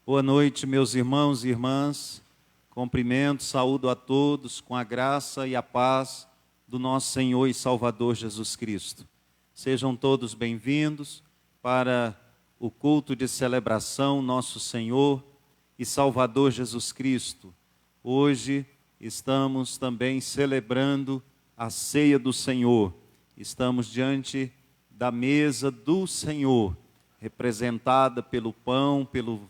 Boa noite, meus irmãos e irmãs. Cumprimento, saúdo a todos com a graça e a paz do nosso Senhor e Salvador Jesus Cristo. Sejam todos bem-vindos para o culto de celebração nosso Senhor e Salvador Jesus Cristo. Hoje estamos também celebrando a ceia do Senhor. Estamos diante da mesa do Senhor, representada pelo pão, pelo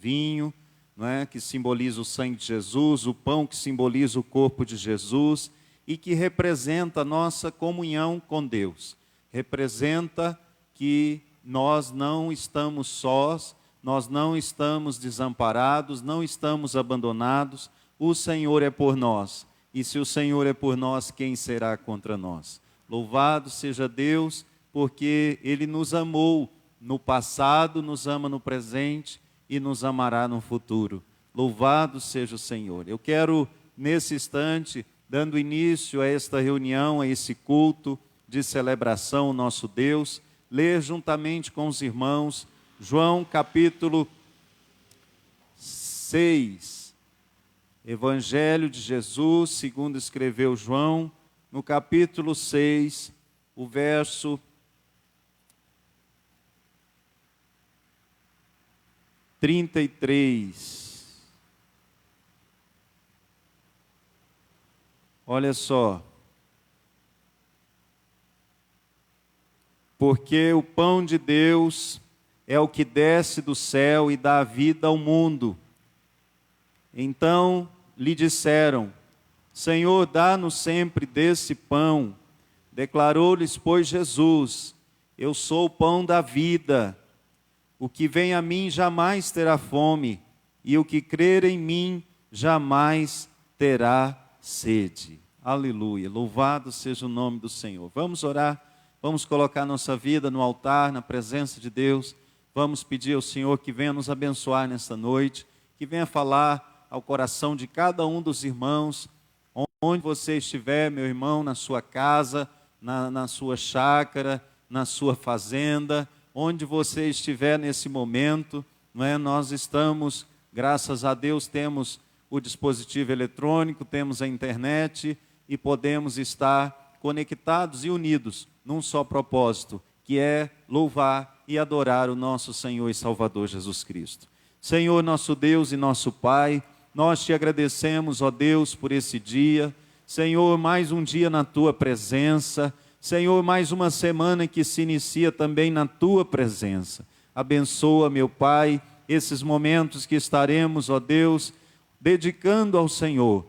vinho, não é? Que simboliza o sangue de Jesus, o pão que simboliza o corpo de Jesus e que representa a nossa comunhão com Deus. Representa que nós não estamos sós, nós não estamos desamparados, não estamos abandonados. O Senhor é por nós. E se o Senhor é por nós, quem será contra nós? Louvado seja Deus, porque Ele nos amou no passado, nos ama no presente e nos amará no futuro. Louvado seja o Senhor. Eu quero, nesse instante, dando início a esta reunião, a esse culto de celebração ao nosso Deus, ler juntamente com os irmãos João capítulo 6. Evangelho de Jesus, segundo escreveu João, no capítulo 6, o verso 33. Olha só. Porque o pão de Deus é o que desce do céu e dá vida ao mundo. Então lhe disseram: Senhor, dá-nos sempre desse pão. Declarou-lhes, pois, Jesus: Eu sou o pão da vida. O que vem a mim jamais terá fome, e o que crer em mim jamais terá sede. Aleluia, louvado seja o nome do Senhor. Vamos orar, vamos colocar nossa vida no altar, na presença de Deus. Vamos pedir ao Senhor que venha nos abençoar nesta noite, que venha falar ao coração de cada um dos irmãos, onde você estiver, meu irmão, na sua casa, na sua chácara, na sua fazenda, onde você estiver nesse momento, não é? Nós estamos, graças a Deus, temos o dispositivo eletrônico, temos a internet e podemos estar conectados e unidos num só propósito, que é louvar e adorar o nosso Senhor e Salvador Jesus Cristo. Senhor, nosso Deus e nosso Pai, nós te agradecemos, ó Deus, por esse dia. Senhor, mais um dia na tua presença. Senhor, mais uma semana que se inicia também na tua presença. Abençoa, meu Pai, esses momentos que estaremos, ó Deus, dedicando ao Senhor.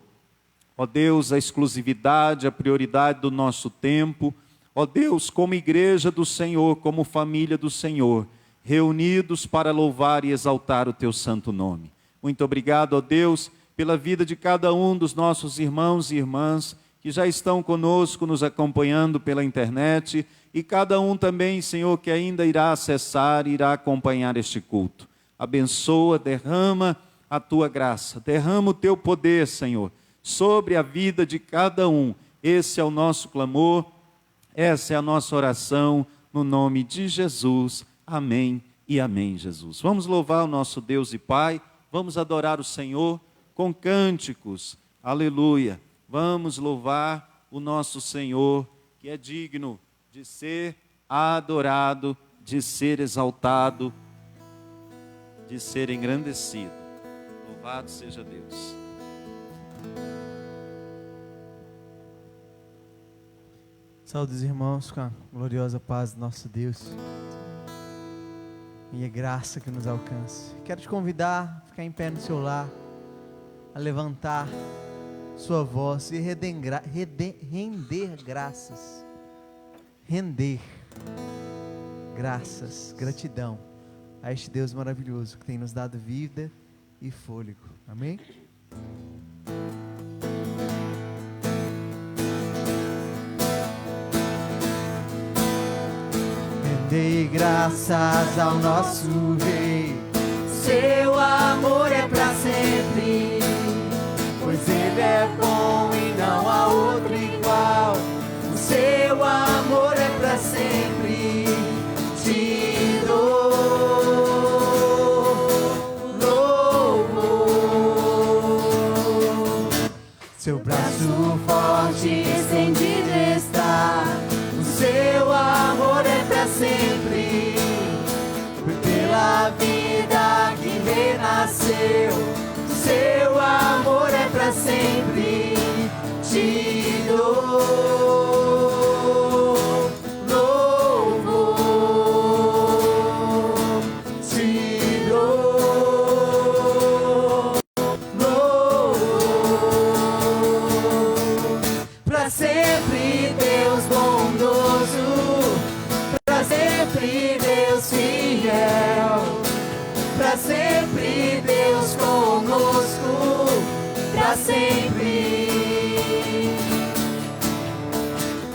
Ó Deus, a exclusividade, a prioridade do nosso tempo. Ó Deus, como igreja do Senhor, como família do Senhor, reunidos para louvar e exaltar o teu santo nome. Muito obrigado, ó Deus, pela vida de cada um dos nossos irmãos e irmãs que já estão conosco, nos acompanhando pela internet, e cada um também, Senhor, que ainda irá acessar, irá acompanhar este culto. Abençoa, derrama a tua graça, derrama o teu poder, Senhor, sobre a vida de cada um. Esse é o nosso clamor, essa é a nossa oração, no nome de Jesus. Amém e amém, Jesus. Vamos louvar o nosso Deus e Pai, vamos adorar o Senhor com cânticos. Aleluia. Vamos louvar o nosso Senhor, que é digno de ser adorado, de ser exaltado, de ser engrandecido. Louvado seja Deus. Saúde, irmãos, com a gloriosa paz do nosso Deus e a graça que nos alcança. Quero te convidar a ficar em pé no seu lar, a levantar sua voz e render graças. Render graças, gratidão a este Deus maravilhoso que tem nos dado vida e fôlego. Amém? Rendei graças ao nosso Rei, seu amor é para sempre, pois Ele é bom e não há outro igual. O seu amor é para sempre. Te dou renasceu, seu amor é pra sempre. Te dou louvor, te dou louvor. Pra sempre Deus bondoso, pra sempre Deus fiel, pra sempre Deus conosco, pra sempre.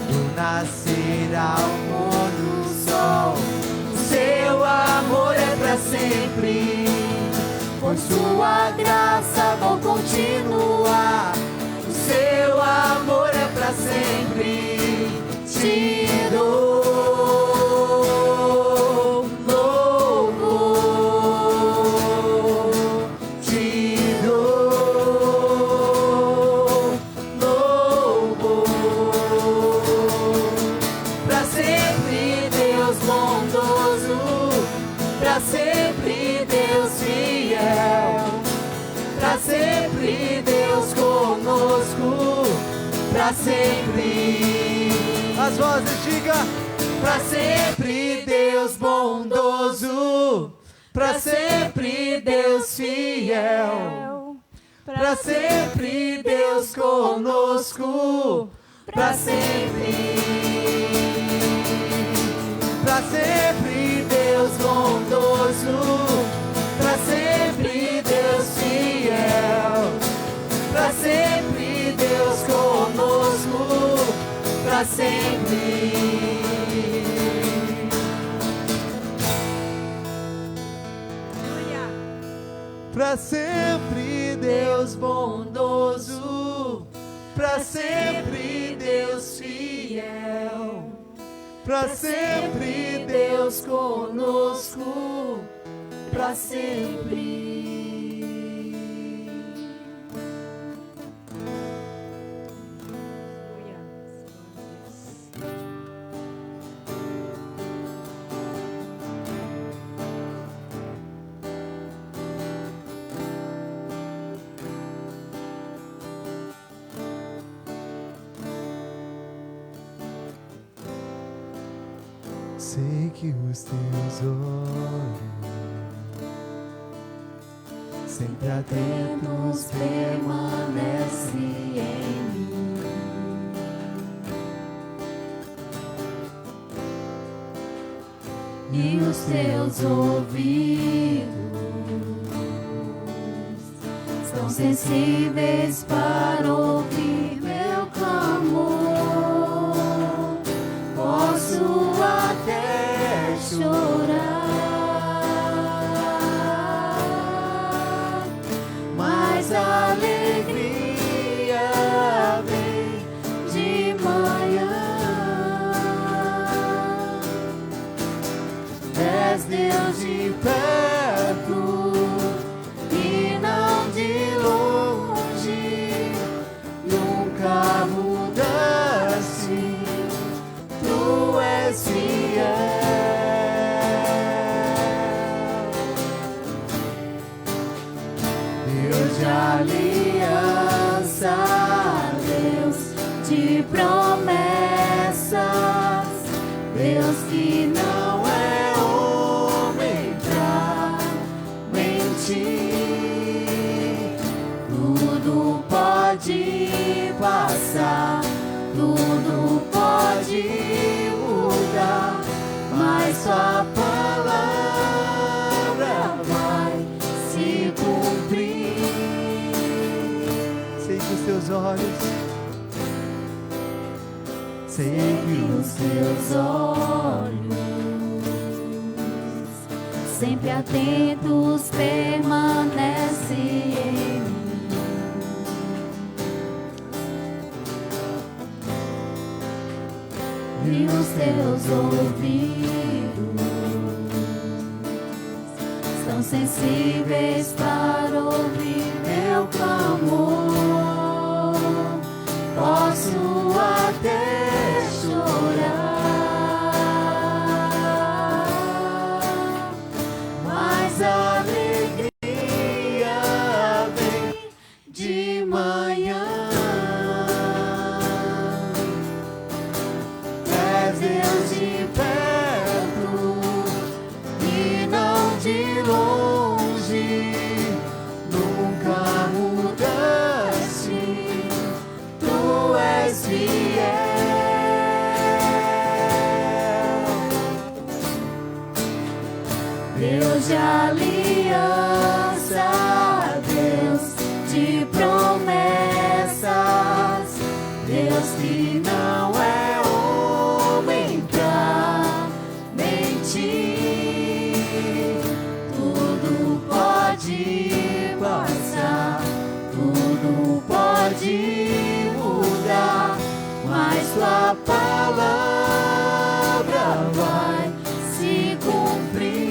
Do nascer ao pôr do sol, seu amor é pra sempre. Por sua graça vou continuar, o seu amor é pra sempre. Te dou louvor, te dou louvor. Pra sempre Deus bondoso, pra sempre Deus fiel, pra sempre Deus conosco, pra sempre. As vozes diga, pra sempre Deus bondoso, pra sempre Deus fiel, pra sempre Deus conosco, pra sempre. Pra sempre Deus bondoso, pra sempre Deus fiel, pra sempre Deus conosco, pra sempre. Pra sempre Deus bondoso, pra sempre Deus fiel, pra sempre Deus conosco, pra sempre. Sei que os teus olhos, sempre atentos, permanecem em mim. E os teus ouvidos são sensíveis para ouvir meu clamor. Posso até chorar, mas a alegria vem de manhã. És Deus de perto e não de longe, nunca mudaste, tu és fiel. Deus de aliança, Deus de promessas, Deus que não é homem pra mentir. Tudo pode passar, tudo pode mudar, mas sua palavra vai se cumprir. Sei que os teus olhos, sei que os teus olhos, sempre atentos, permanecem em mim. E os teus ouvidos são sensíveis para ouvir meu clamor. Posso até chorar, mas a alegria de longe, nunca mudaste, tu és fiel. Deus de aliança, Deus de promessas, Deus que não é homem pra mentir. Tudo pode passar, tudo pode mudar, mas tua palavra vai se cumprir.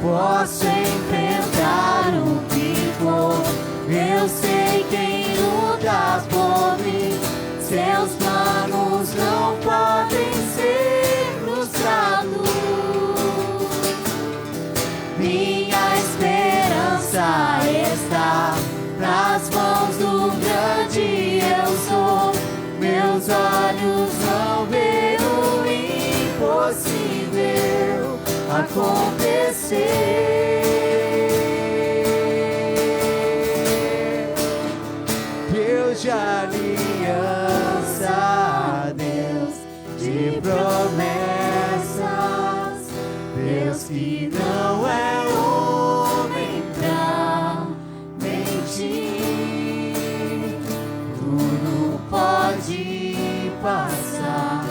Posso enfrentar o que for, eu sei quem luta por mim. Seus planos não podem ser frustrados. Minha esperança está nas mãos do grande eu sou. Meus olhos vão ver o impossível acontecer. Deus de aliança, Deus de promessas, Deus que não é homem pra mentir. Tudo pode passar,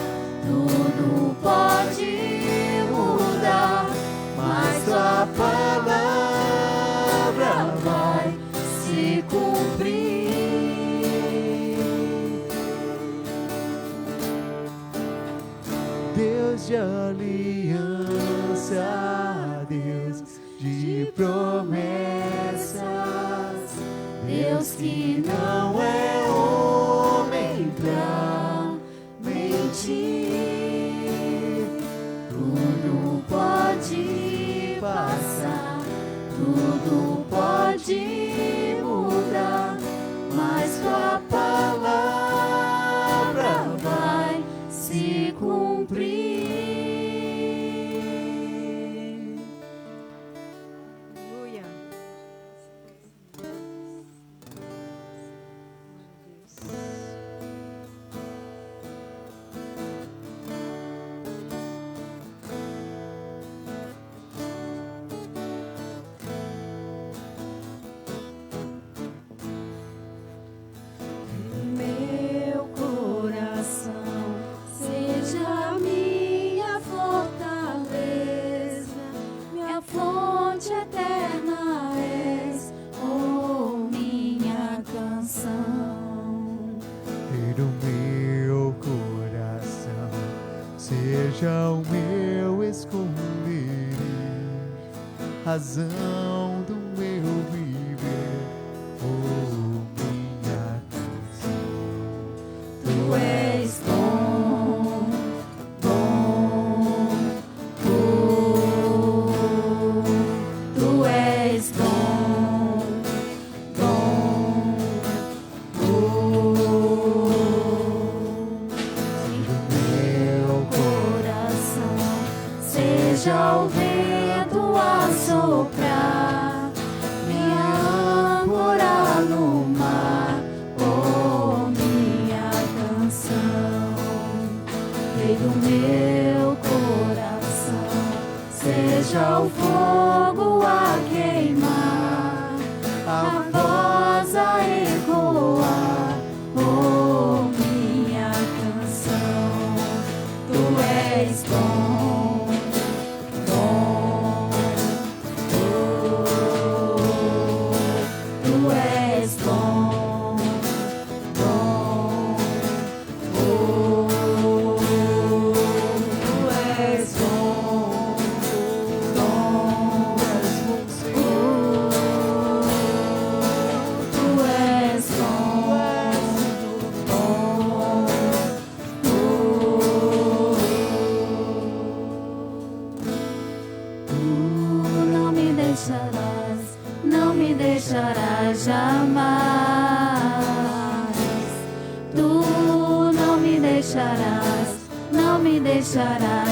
tudo pode mudar, mas tua palavra vai se cumprir. Deus de aliança, Deus de promessas, Deus que não é homem pra mentir. Tudo pode passar, tudo pode mudar, mas tua palavra vai se cumprir. Aleluia. Meu coração, seja minha fortaleza, minha fonte eterna és, oh minha canção. O meu coração seja o meu esconderijo, razão do meu viver, oh minha canção. Tu és bom, bom, tu és bom, bom, meu coração seja o vento a soprar, minha âncora no mar, oh minha canção. Rei do meu coração, seja o fogo a queimar, a voz a ecoar, oh minha canção. Tu és bom, bom, tu és bom, bom, tu és bom, bom,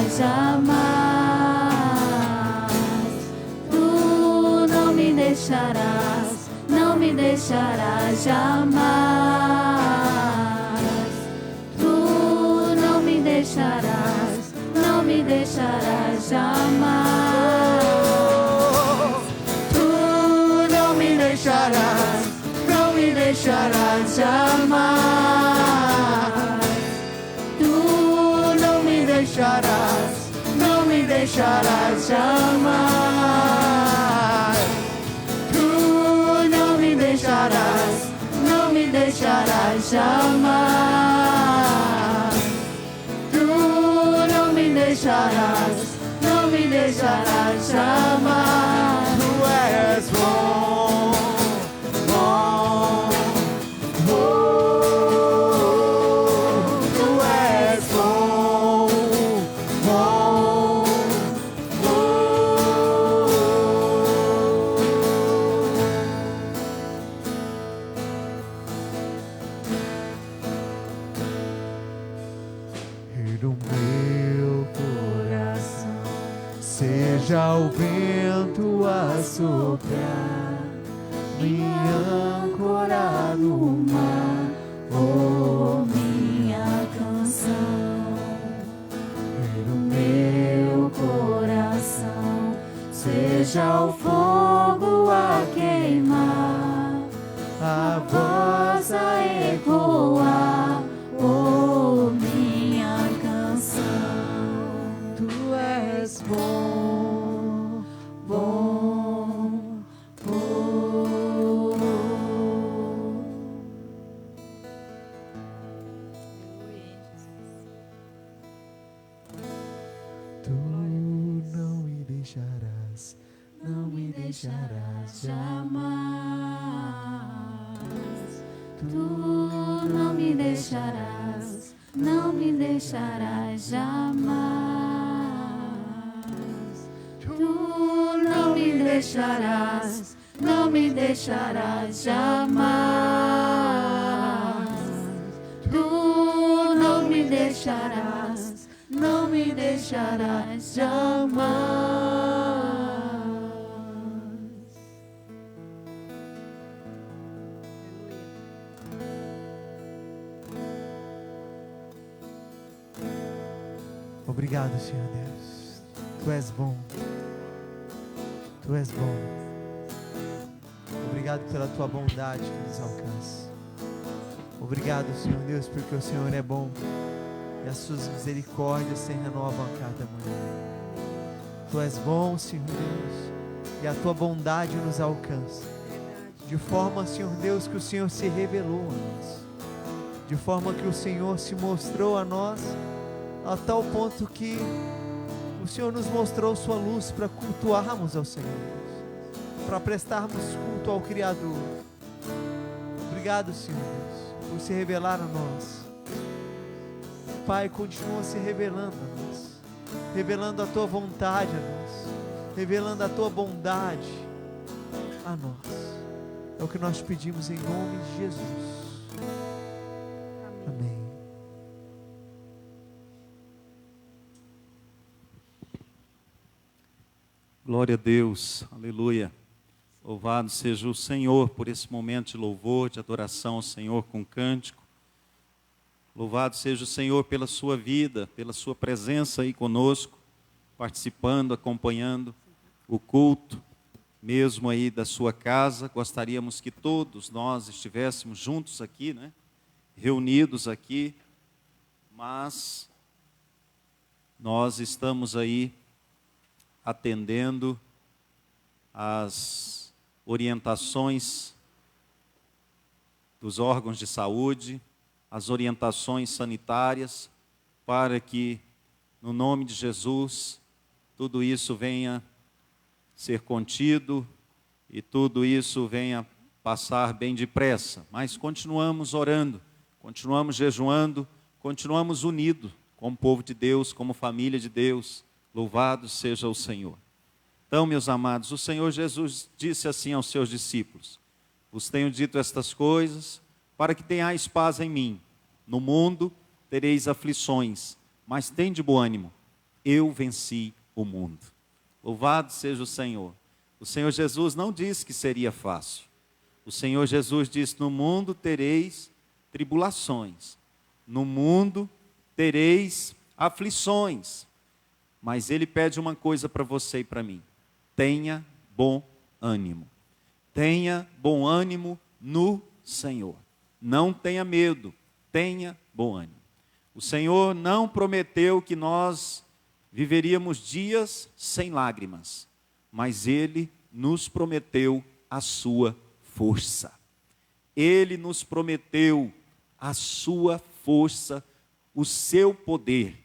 deixarás jamais. Tu não me deixarás, não me deixarás jamais. Tu não me deixarás, não me deixarás jamais. Tu não me deixarás, não me deixarás jamais. Tu não me deixarás, não me deixarás jamais. Tu não me deixarás, não me deixarás jamais. Tu não me deixarás, não me deixarás jamais. Tu és bom, bom, bom. Tu és bom, bom, bom. E no meu coração seja o vento a soprar, me ancorar no mar, Oh, minha canção, e no meu coração, seja o fogo a queimar, a voz a ecoar, oh, minha canção. Tu és bom, bom, bom. Tu não me deixarás, não me deixarás Jamais. Tu não me deixarás, não me deixarás jamais. Tu não me deixarás, não me deixarás jamais. Tu não me deixarás, não me deixarás jamais. Obrigado, Senhor Deus. Tu és bom. Tu és bom. Obrigado pela tua bondade que nos alcança. Obrigado, Senhor Deus, porque o Senhor é bom e as suas misericórdias se renovam a cada manhã. Tu és bom, Senhor Deus, e a tua bondade nos alcança. De forma, Senhor Deus, que o Senhor se revelou a nós. De forma que o Senhor se mostrou a nós, a tal ponto que o Senhor nos mostrou sua luz para cultuarmos ao Senhor, para prestarmos culto ao Criador. Obrigado, Senhor Deus, por se revelar a nós. Pai, continua se revelando a nós, revelando a tua vontade a nós, revelando a tua bondade a nós. É o que nós pedimos em nome de Jesus. Amém. Glória a Deus, aleluia. Louvado seja o Senhor por esse momento de louvor, de adoração ao Senhor com cântico. Louvado seja o Senhor pela sua vida, pela sua presença aí conosco, participando, acompanhando o culto, mesmo aí da sua casa. Gostaríamos que todos nós estivéssemos juntos aqui, né? Reunidos aqui, mas nós estamos aí atendendo às orientações dos órgãos de saúde, as orientações sanitárias, para que, no nome de Jesus, tudo isso venha ser contido e tudo isso venha passar bem depressa. Mas continuamos orando, continuamos jejuando, continuamos unidos como povo de Deus, como família de Deus. Louvado seja o Senhor. Então, meus amados, o Senhor Jesus disse assim aos seus discípulos: vos tenho dito estas coisas para que tenhais paz em mim. No mundo tereis aflições, mas tende bom ânimo. eu venci o mundo. Louvado seja o Senhor. O Senhor Jesus não disse que seria fácil. O Senhor Jesus disse: no mundo tereis tribulações, no mundo tereis aflições. Mas Ele pede uma coisa para você e para mim: tenha bom ânimo. Tenha bom ânimo no Senhor. Não tenha medo, tenha bom ânimo. O Senhor não prometeu que nós viveríamos dias sem lágrimas, mas Ele nos prometeu a sua força. Ele nos prometeu a sua força, o seu poder.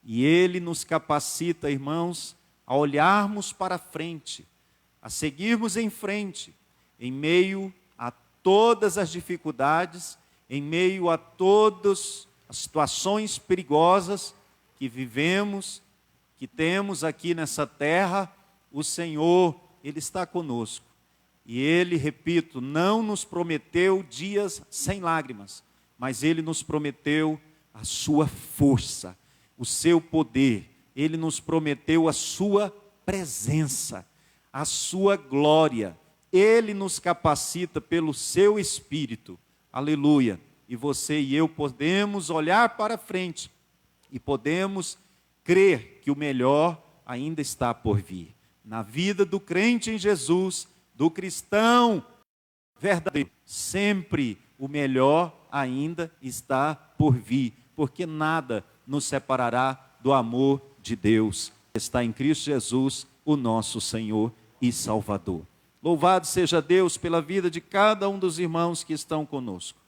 E Ele nos capacita, irmãos, a olharmos para frente, a seguirmos em frente, em meio a todas as dificuldades, em meio a todas as situações perigosas que vivemos, que temos aqui nessa terra. O Senhor, Ele está conosco. E Ele, repito, não nos prometeu dias sem lágrimas, mas Ele nos prometeu a sua força, o seu poder. Ele nos prometeu a sua presença, a sua glória. Ele nos capacita pelo seu Espírito. Aleluia. E você e eu podemos olhar para frente e podemos crer que o melhor ainda está por vir. Na vida do crente em Jesus, do cristão verdadeiro, sempre o melhor ainda está por vir, porque nada nos separará do amor de Deus que está em Cristo Jesus, o nosso Senhor e Salvador. Louvado seja Deus pela vida de cada um dos irmãos que estão conosco.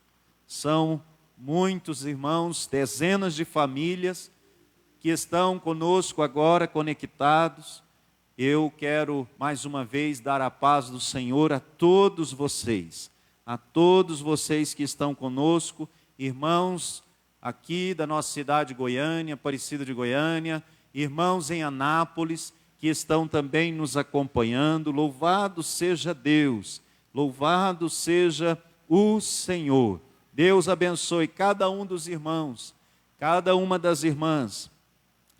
São muitos irmãos, dezenas de famílias que estão conosco agora conectados. Eu quero mais uma vez dar a paz do Senhor a todos vocês que estão conosco, irmãos aqui da nossa cidade de Goiânia, Aparecida de Goiânia, irmãos em Anápolis, que estão também nos acompanhando. Louvado seja Deus, louvado seja o Senhor. Deus abençoe cada um dos irmãos, cada uma das irmãs.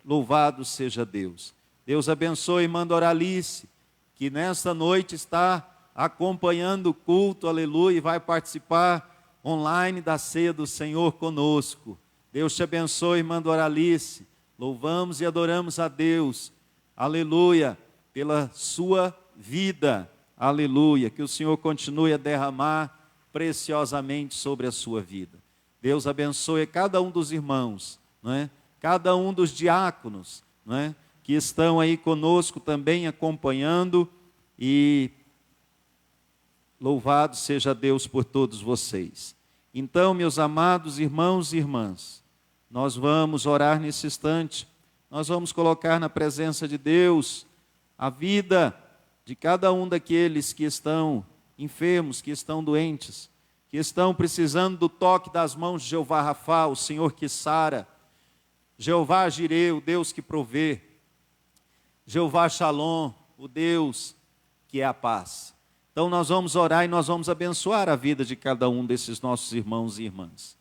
Louvado seja Deus. Deus abençoe a irmã Doralice, que nesta noite está acompanhando o culto, aleluia, e vai participar online da ceia do Senhor conosco. Deus te abençoe, irmã Doralice. Louvamos e adoramos a Deus, aleluia, pela sua vida, aleluia. Que o Senhor continue a derramar preciosamente sobre a sua vida. Deus abençoe cada um dos irmãos, não é? Cada um dos diáconos, não é? Que estão aí conosco também acompanhando, e louvado seja Deus por todos vocês. Então, meus amados irmãos e irmãs, nós vamos orar nesse instante, nós vamos colocar na presença de Deus a vida de cada um daqueles que estão enfermos, que estão doentes, que estão precisando do toque das mãos de Jeová Rafa, o Senhor que sara, Jeová Jireh, o Deus que provê, Jeová Shalom, o Deus que é a paz. Então nós vamos orar e nós vamos abençoar a vida de cada um desses nossos irmãos e irmãs.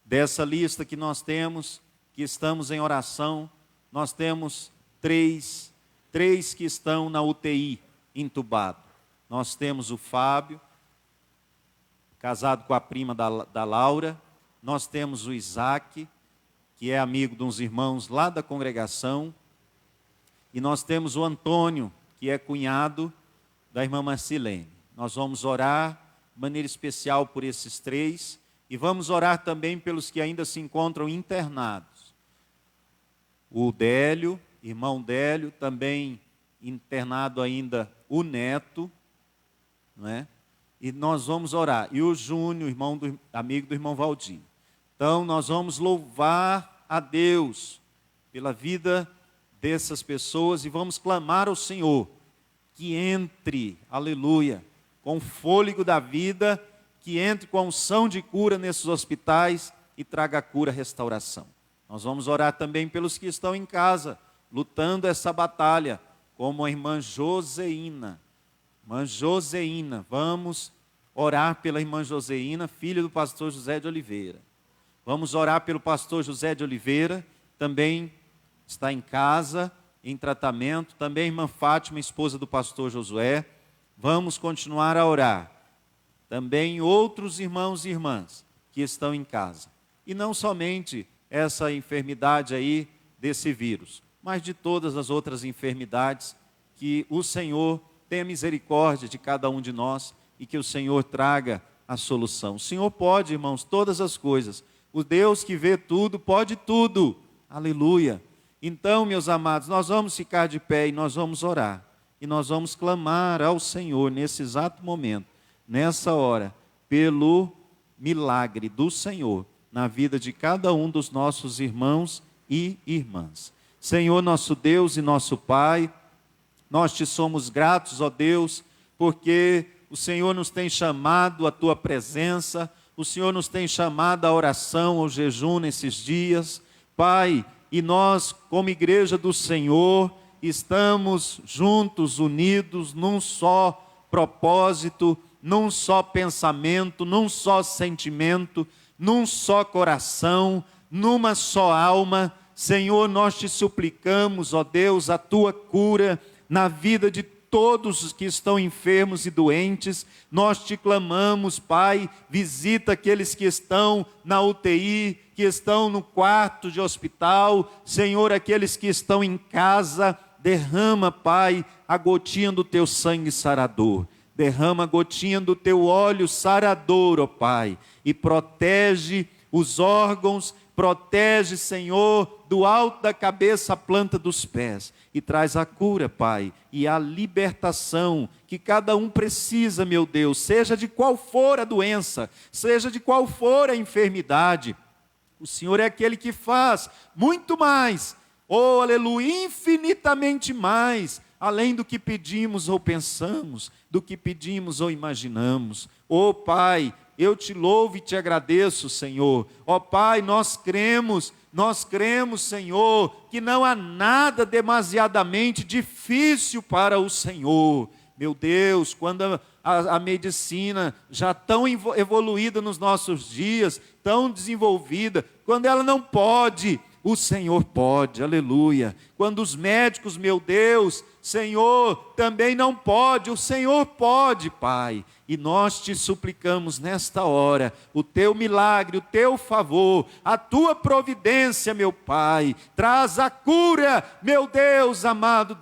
Dessa lista que nós temos, que estamos em oração, nós temos três que estão na UTI, entubado. Nós temos o Fábio, casado com a prima da Laura. Nós temos o Isaac, que é amigo de uns irmãos lá da congregação. E nós temos o Antônio, que é cunhado da irmã Marcilene. Nós vamos orar de maneira especial por esses três e vamos orar também pelos que ainda se encontram internados. O Délio, irmão Délio, também internado ainda, o Neto, não é? E nós vamos orar. E o Júnior, amigo do irmão Valdir. Então nós vamos louvar a Deus pela vida dessas pessoas e vamos clamar ao Senhor que entre, aleluia, com o fôlego da vida, que entre com a unção de cura nesses hospitais e traga cura, restauração. Nós vamos orar também pelos que estão em casa, lutando essa batalha, como a irmã Joseína. Irmã Joseína, vamos orar pela irmã Joseína, filha do pastor José de Oliveira. Vamos orar pelo pastor José de Oliveira, também está em casa, em tratamento. Também a irmã Fátima, esposa do pastor Josué. Vamos continuar a orar. Também outros irmãos e irmãs que estão em casa. E não somente essa enfermidade aí desse vírus, mas de todas as outras enfermidades, que o Senhor tenha misericórdia de cada um de nós e que o Senhor traga a solução. O Senhor pode, irmãos, todas as coisas. O Deus que vê tudo, pode tudo. Aleluia. Então, meus amados, nós vamos ficar de pé e nós vamos orar. E nós vamos clamar ao Senhor nesse exato momento, nessa hora, pelo milagre do Senhor na vida de cada um dos nossos irmãos e irmãs. Senhor, nosso Deus e nosso Pai, nós te somos gratos, ó Deus, porque o Senhor nos tem chamado à tua presença, o Senhor nos tem chamado à oração, ao jejum nesses dias, Pai, e nós, como igreja do Senhor, estamos juntos, unidos, num só propósito, num só pensamento, num só sentimento, num só coração, numa só alma. Senhor, nós te suplicamos, ó Deus, a tua cura na vida de todos os que estão enfermos e doentes. Nós te clamamos, Pai, visita aqueles que estão na UTI, que estão no quarto de hospital. Senhor, aqueles que estão em casa, derrama, Pai, a gotinha do teu sangue sarador. Derrama a gotinha do teu óleo sarador, ó Pai, e protege os órgãos, protege, Senhor, do alto da cabeça à planta dos pés, e traz a cura, Pai, e a libertação que cada um precisa, meu Deus, seja de qual for a doença, seja de qual for a enfermidade. O Senhor é aquele que faz muito mais, oh, aleluia, infinitamente mais, além do que pedimos ou pensamos, do que pedimos ou imaginamos. Oh Pai, eu te louvo e te agradeço, Senhor. Ó Pai, nós cremos, Senhor, que não há nada demasiadamente difícil para o Senhor. Meu Deus, quando a medicina já tão evoluída nos nossos dias, tão desenvolvida, quando ela não pode, o Senhor pode, aleluia. Quando os médicos, meu Deus, Senhor, também não pode, o Senhor pode, Pai. E nós te suplicamos nesta hora, o teu milagre, o teu favor, a tua providência, meu Pai. Traz a cura, meu Deus amado,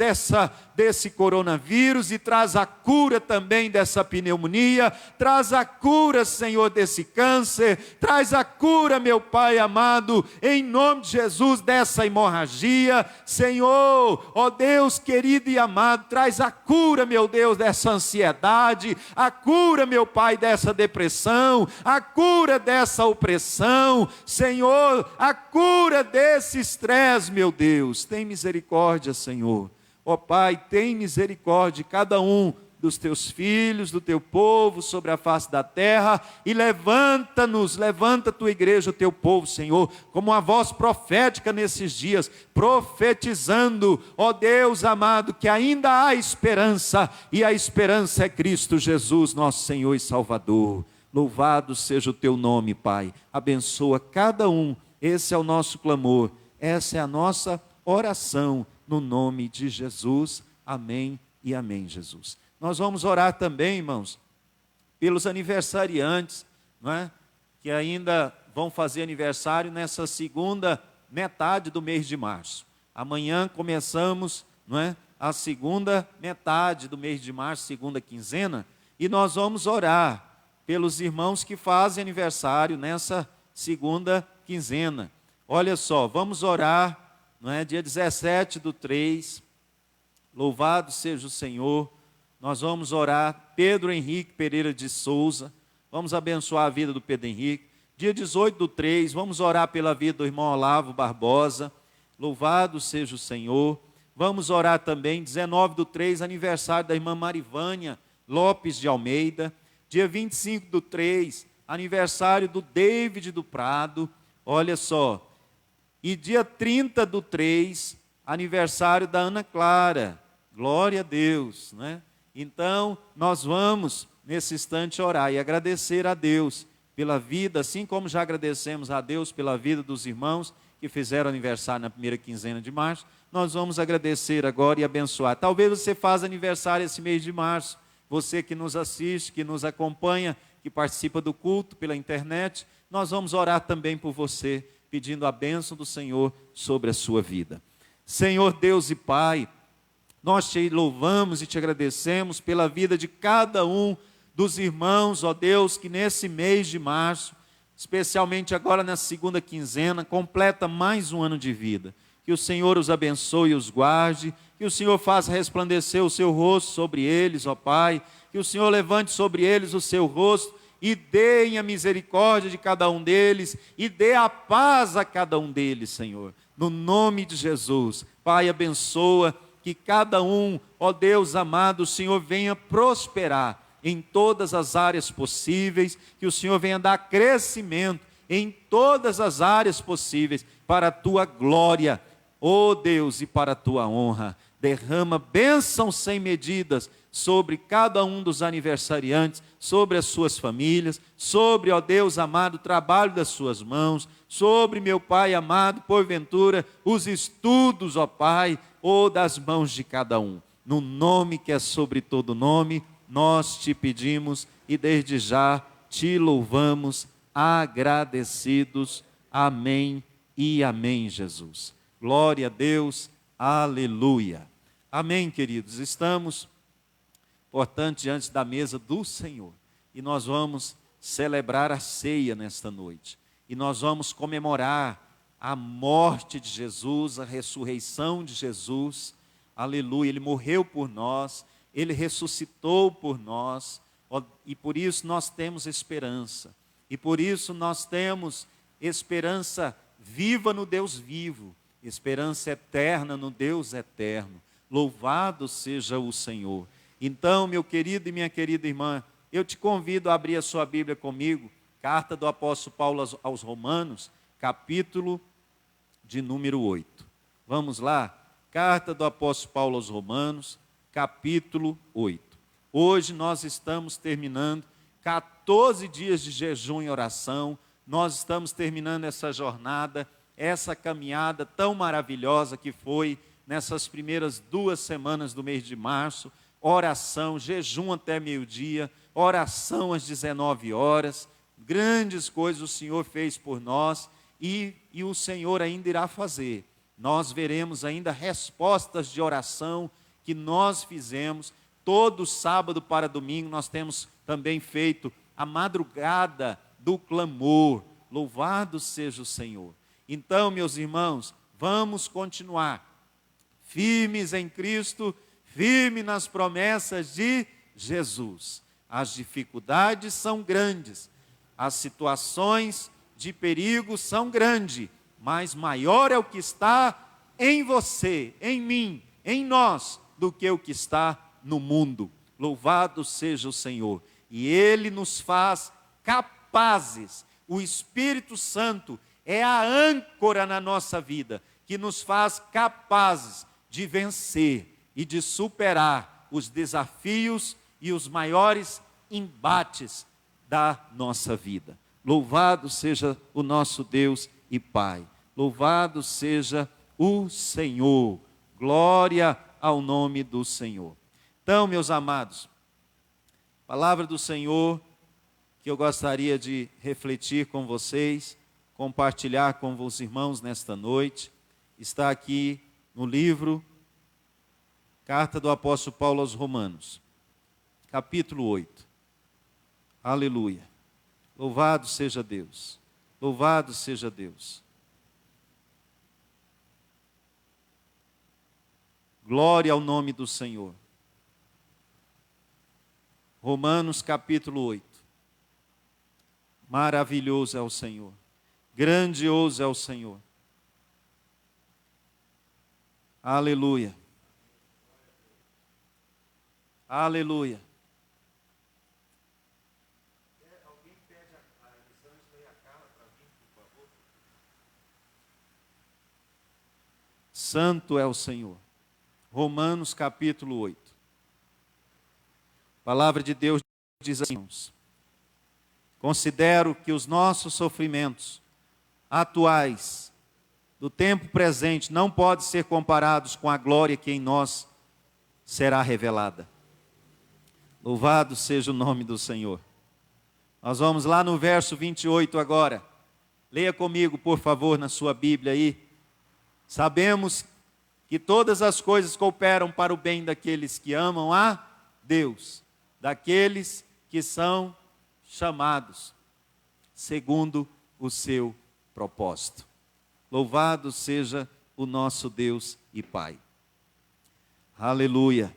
desse coronavírus, e traz a cura também dessa pneumonia, traz a cura, Senhor, desse câncer, traz a cura, meu Pai amado, em nome de Jesus, dessa hemorragia, Senhor, ó Deus querido e amado, traz a cura, meu Deus, dessa ansiedade, a cura, meu Pai, dessa depressão, a cura dessa opressão, Senhor, a cura desse estresse, meu Deus, tem misericórdia, Senhor. Ó Pai, tem misericórdia de cada um dos teus filhos, do teu povo sobre a face da terra, e levanta-nos, levanta a tua igreja, o teu povo, Senhor, como uma voz profética nesses dias, profetizando, ó Deus amado, que ainda há esperança, e a esperança é Cristo Jesus, nosso Senhor e Salvador. Louvado seja o teu nome, Pai, abençoa cada um, esse é o nosso clamor, essa é a nossa oração, no nome de Jesus, amém e amém, Jesus. Nós vamos orar também, irmãos, pelos aniversariantes, não é? Que ainda vão fazer aniversário nessa segunda metade do mês de março. Amanhã começamos, não é? A segunda metade do mês de março, segunda quinzena, e nós vamos orar pelos irmãos que fazem aniversário nessa segunda quinzena. Olha só, vamos orar, não é? Dia 17/3, louvado seja o Senhor. Nós vamos orar, Pedro Henrique Pereira de Souza, vamos abençoar a vida do Pedro Henrique. Dia 18/3, vamos orar pela vida do irmão Olavo Barbosa, louvado seja o Senhor. Vamos orar também, 19/3, aniversário da irmã Marivânia Lopes de Almeida. Dia 25/3, aniversário do David do Prado, olha só. E dia 30/3, aniversário da Ana Clara, glória a Deus, né? Então, nós vamos, nesse instante, orar e agradecer a Deus pela vida, assim como já agradecemos a Deus pela vida dos irmãos que fizeram aniversário na primeira quinzena de março, nós vamos agradecer agora e abençoar. Talvez você faça aniversário esse mês de março, você que nos assiste, que nos acompanha, que participa do culto pela internet, nós vamos orar também por você, pedindo a bênção do Senhor sobre a sua vida. Senhor Deus e Pai, nós te louvamos e te agradecemos pela vida de cada um dos irmãos, ó Deus, que nesse mês de março, especialmente agora na segunda quinzena, completa mais um ano de vida. Que o Senhor os abençoe e os guarde, que o Senhor faça resplandecer o seu rosto sobre eles, ó Pai, que o Senhor levante sobre eles o seu rosto e dê a misericórdia de cada um deles e dê a paz a cada um deles, Senhor. No nome de Jesus, Pai, abençoa que cada um, ó Deus amado, o Senhor venha prosperar em todas as áreas possíveis, que o Senhor venha dar crescimento em todas as áreas possíveis, para a tua glória, ó Deus, e para a tua honra. Derrama bênçãos sem medidas sobre cada um dos aniversariantes, sobre as suas famílias, sobre, ó Deus amado, o trabalho das suas mãos, sobre, meu Pai amado, porventura, os estudos, ó Pai, ou das mãos de cada um. No nome que é sobre todo nome, nós te pedimos e desde já te louvamos, agradecidos. Amém e amém, Jesus. Glória a Deus, aleluia. Amém, queridos. Estamos, portanto, diante da mesa do Senhor e nós vamos celebrar a ceia nesta noite. E nós vamos comemorar a morte de Jesus, a ressurreição de Jesus. Aleluia, Ele morreu por nós, Ele ressuscitou por nós, e por isso nós temos esperança. E por isso nós temos esperança viva no Deus vivo, esperança eterna no Deus eterno. Louvado seja o Senhor. Então, meu querido e minha querida irmã, eu te convido a abrir a sua Bíblia comigo, carta do apóstolo Paulo aos Romanos, capítulo de número 8. Vamos lá? Carta do apóstolo Paulo aos Romanos, capítulo 8. Hoje nós estamos terminando 14 dias de jejum e oração, nós estamos terminando essa jornada, essa caminhada tão maravilhosa que foi nessas primeiras 2 semanas do mês de março, oração, jejum até meio-dia, oração às 19 horas, grandes coisas o Senhor fez por nós e o Senhor ainda irá fazer. Nós veremos ainda respostas de oração que nós fizemos, todo sábado para domingo nós temos também feito a madrugada do clamor, louvado seja o Senhor. Então, meus irmãos, vamos continuar firmes em Cristo, firmes nas promessas de Jesus. As dificuldades são grandes, as situações de perigo são grandes, mas maior é o que está em você, em mim, em nós, do que o que está no mundo. Louvado seja o Senhor. E Ele nos faz capazes. O Espírito Santo é a âncora na nossa vida, que nos faz capazes de vencer e de superar os desafios e os maiores embates da nossa vida. Louvado seja o nosso Deus e Pai. Louvado seja o Senhor. Glória ao nome do Senhor. Então, meus amados, palavra do Senhor que eu gostaria de refletir com vocês, compartilhar com os irmãos nesta noite, está aqui no livro Carta do apóstolo Paulo aos Romanos, capítulo 8. Aleluia. Louvado seja Deus. Louvado seja Deus. Glória ao nome do Senhor. Romanos capítulo 8. Maravilhoso é o Senhor. Grandioso é o Senhor. Aleluia. Aleluia. Alguém pede a Elisângela e a Carla para vir, por favor? Santo é o Senhor. Romanos capítulo 8. A palavra de Deus diz assim: considero que os nossos sofrimentos atuais, do tempo presente não podem ser comparados com a glória que em nós será revelada. Louvado seja o nome do Senhor. Nós vamos lá no verso 28 agora. Leia comigo, por favor, na sua Bíblia aí. Sabemos que todas as coisas cooperam para o bem daqueles que amam a Deus, daqueles que são chamados segundo o seu propósito. Louvado seja o nosso Deus e Pai. Aleluia.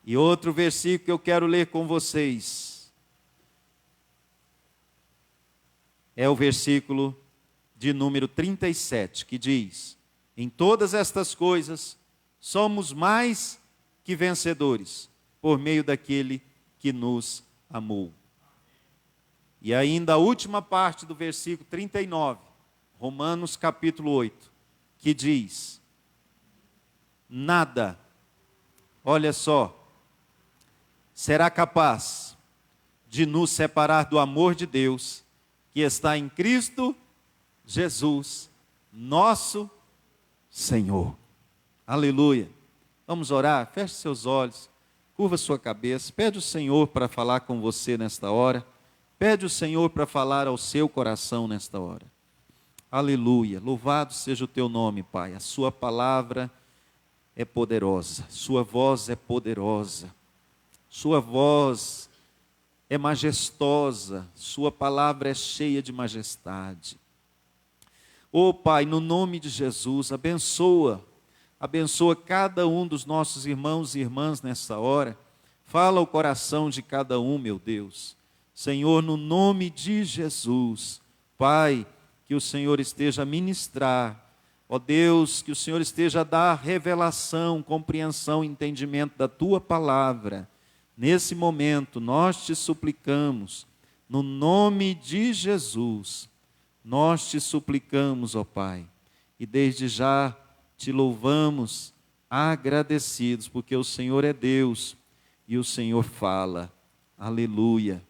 E outro versículo que eu quero ler com vocês é o versículo de número 37, que diz: em todas estas coisas somos mais que vencedores, por meio daquele que nos amou. E ainda a última parte do versículo 39, Romanos capítulo 8, que diz: nada, olha só, será capaz de nos separar do amor de Deus, que está em Cristo Jesus, nosso Senhor. Aleluia. Vamos orar? Feche seus olhos, curva sua cabeça, pede o Senhor para falar com você nesta hora, pede o Senhor para falar ao seu coração nesta hora. Aleluia. Louvado seja o teu nome, Pai. A sua palavra é poderosa, sua voz é poderosa, sua voz é majestosa, sua palavra é cheia de majestade. Ó Pai, no nome de Jesus, abençoa cada um dos nossos irmãos e irmãs nessa hora. Fala o coração de cada um, meu Deus. Senhor, no nome de Jesus, Pai, que o Senhor esteja a ministrar. Ó Deus, que o Senhor esteja a dar revelação, compreensão, entendimento da Tua palavra. Nesse momento, nós te suplicamos, no nome de Jesus, nós te suplicamos, ó Pai, e desde já te louvamos, agradecidos, porque o Senhor é Deus e o Senhor fala. Aleluia.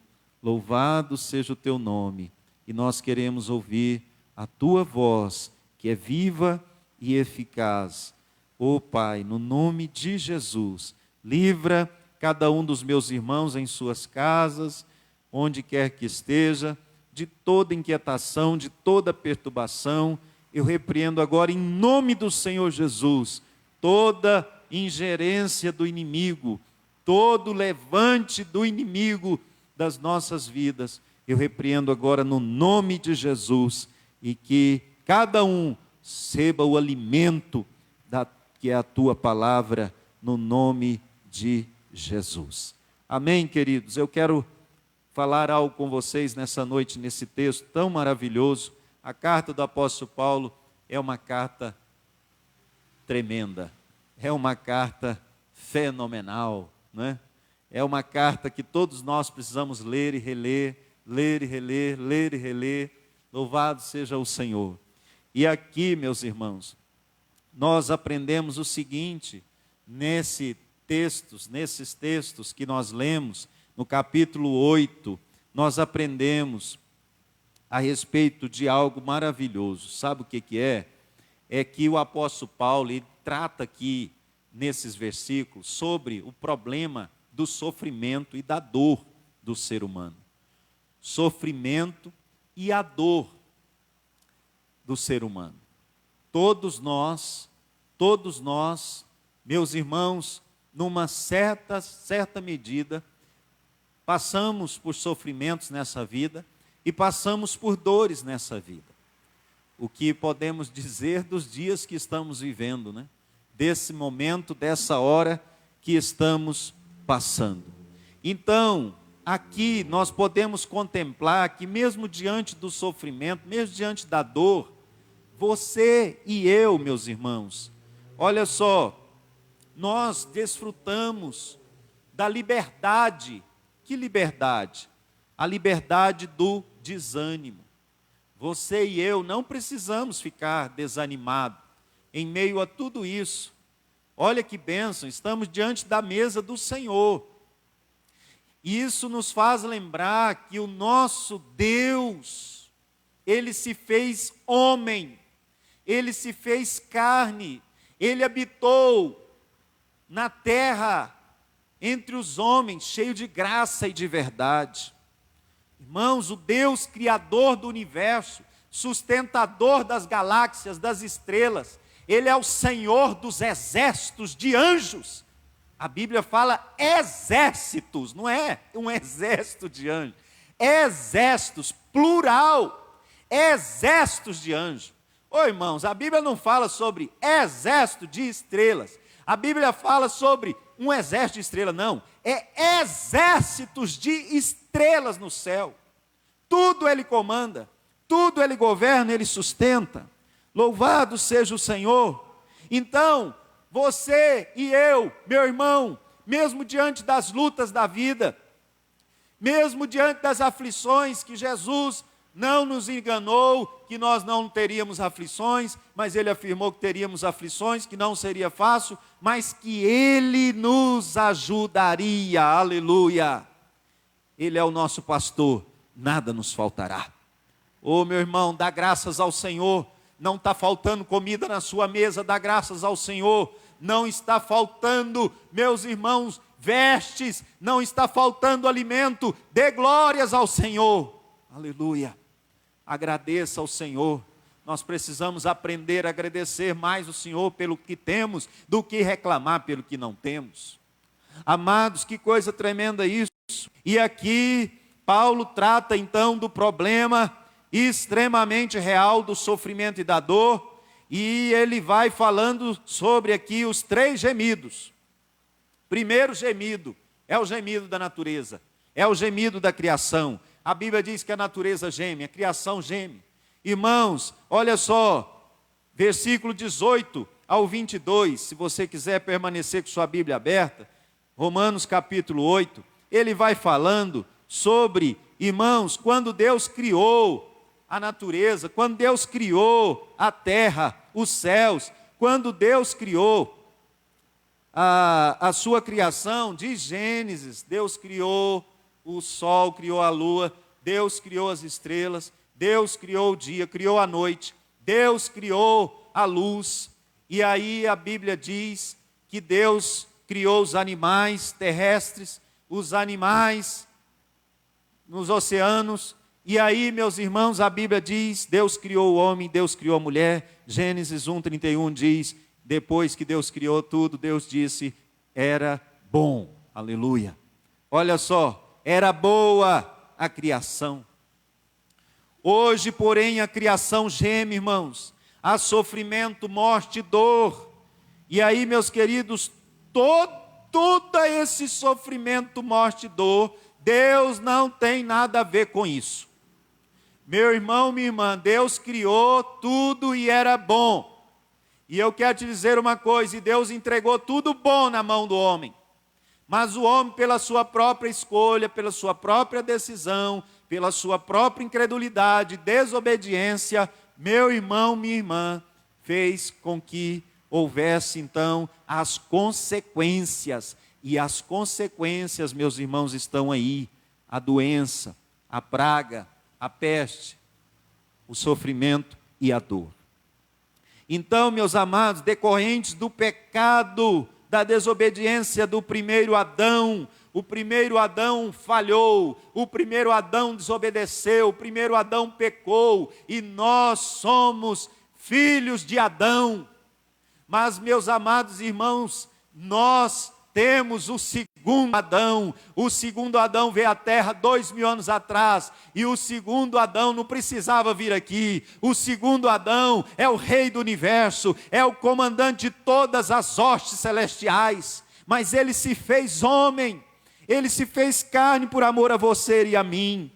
Louvado seja o teu nome, e nós queremos ouvir a tua voz, que é viva e eficaz. Ó Pai, no nome de Jesus, livra cada um dos meus irmãos em suas casas, onde quer que esteja, de toda inquietação, de toda perturbação. Eu repreendo agora em nome do Senhor Jesus, toda ingerência do inimigo, todo levante do inimigo das nossas vidas. Eu repreendo agora no nome de Jesus, e que cada um receba o alimento que é a tua palavra, no nome de Jesus. Amém, queridos? Eu quero falar algo com vocês nessa noite, nesse texto tão maravilhoso. A carta do apóstolo Paulo é uma carta tremenda, é uma carta fenomenal, não é? É uma carta que todos nós precisamos ler e reler, ler e reler, ler e reler. Louvado seja o Senhor. E aqui, meus irmãos, nós aprendemos o seguinte, nesses textos que nós lemos, no capítulo 8, nós aprendemos a respeito de algo maravilhoso. Sabe o que é? É que o apóstolo Paulo ele trata aqui, nesses versículos, sobre o problema do sofrimento e da dor do ser humano. Sofrimento e a dor do ser humano. Todos nós, meus irmãos, numa certa medida, passamos por sofrimentos nessa vida e passamos por dores nessa vida. O que podemos dizer dos dias que estamos vivendo, né? Desse momento, dessa hora que estamos passando. Então, aqui nós podemos contemplar que mesmo diante do sofrimento, mesmo diante da dor, você e eu, meus irmãos, olha só, nós desfrutamos da liberdade. Que liberdade? A liberdade do desânimo. Você e eu não precisamos ficar desanimados em meio a tudo isso. Olha que bênção, estamos diante da mesa do Senhor. Isso nos faz lembrar que o nosso Deus, Ele se fez homem. ele se fez carne, ele habitou na terra, entre os homens, cheio de graça e de verdade. Irmãos, o Deus criador do universo, sustentador das galáxias, das estrelas, ele é o Senhor dos exércitos de anjos. A Bíblia fala exércitos, não é um exército de anjos, exércitos, plural, exércitos de anjos. Ô irmãos, a Bíblia não fala sobre exército de estrelas, a Bíblia fala sobre um exército de estrelas, não, é exércitos de estrelas no céu. Tudo ele comanda, tudo ele governa, ele sustenta. Louvado seja o Senhor. Então, você e eu, meu irmão, mesmo diante das lutas da vida, mesmo diante das aflições, que Jesus não nos enganou, que nós não teríamos aflições, mas Ele afirmou que teríamos aflições, que não seria fácil, mas que Ele nos ajudaria, aleluia. Ele é o nosso pastor, nada nos faltará. Ô meu irmão, dá graças ao Senhor, não está faltando comida na sua mesa, dá graças ao Senhor, não está faltando, meus irmãos, vestes, não está faltando alimento, dê glórias ao Senhor, aleluia, agradeça ao Senhor. Nós precisamos aprender a agradecer mais o Senhor pelo que temos, do que reclamar pelo que não temos. Amados, que coisa tremenda isso. E aqui, Paulo trata então do problema extremamente real do sofrimento e da dor, e ele vai falando sobre aqui os 3 gemidos. Primeiro gemido, é o gemido da natureza, é o gemido da criação. A Bíblia diz que a natureza geme, a criação geme. Irmãos, olha só, versículo 18 ao 22, se você quiser permanecer com sua Bíblia aberta, Romanos capítulo 8, ele vai falando sobre, irmãos, quando Deus criou a natureza, quando Deus criou a terra, os céus, quando Deus criou a sua criação, diz Gênesis, Deus criou o sol, criou a lua, Deus criou as estrelas, Deus criou o dia, criou a noite, Deus criou a luz, e aí a Bíblia diz que Deus criou os animais terrestres, os animais nos oceanos, e aí, meus irmãos, a Bíblia diz, Deus criou o homem, Deus criou a mulher. Gênesis 1:31 diz, depois que Deus criou tudo, Deus disse, era bom, aleluia. Olha só, era boa a criação. Hoje, porém, a criação geme, irmãos, há sofrimento, morte, dor. E aí, meus queridos, todo esse sofrimento, morte e dor, Deus não tem nada a ver com isso. Meu irmão, minha irmã, Deus criou tudo e era bom. E eu quero te dizer uma coisa, e Deus entregou tudo bom na mão do homem. Mas o homem, pela sua própria escolha, pela sua própria decisão, pela sua própria incredulidade, desobediência, meu irmão, minha irmã, fez com que houvesse então as consequências. E as consequências, meus irmãos, estão aí. A doença, a praga, a peste, o sofrimento e a dor. Então, meus amados, decorrentes do pecado, da desobediência do primeiro Adão, o primeiro Adão falhou, o primeiro Adão desobedeceu, o primeiro Adão pecou, e nós somos filhos de Adão. Mas, meus amados irmãos, nós temos o segundo Adão. O segundo Adão veio à terra 2000 anos atrás, e o segundo Adão não precisava vir aqui. O segundo Adão é o rei do universo, é o comandante de todas as hostes celestiais, mas ele se fez homem, ele se fez carne por amor a você e a mim.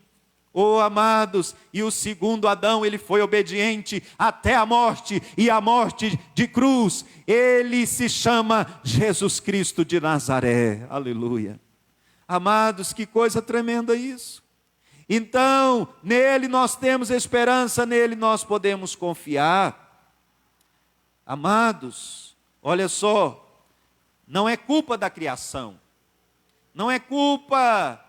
Oh, amados, e o segundo Adão, ele foi obediente até a morte, e a morte de cruz. Ele se chama Jesus Cristo de Nazaré, aleluia. Amados, que coisa tremenda isso. Então, nele nós temos esperança, nele nós podemos confiar. Amados, olha só, não é culpa da criação, não é culpa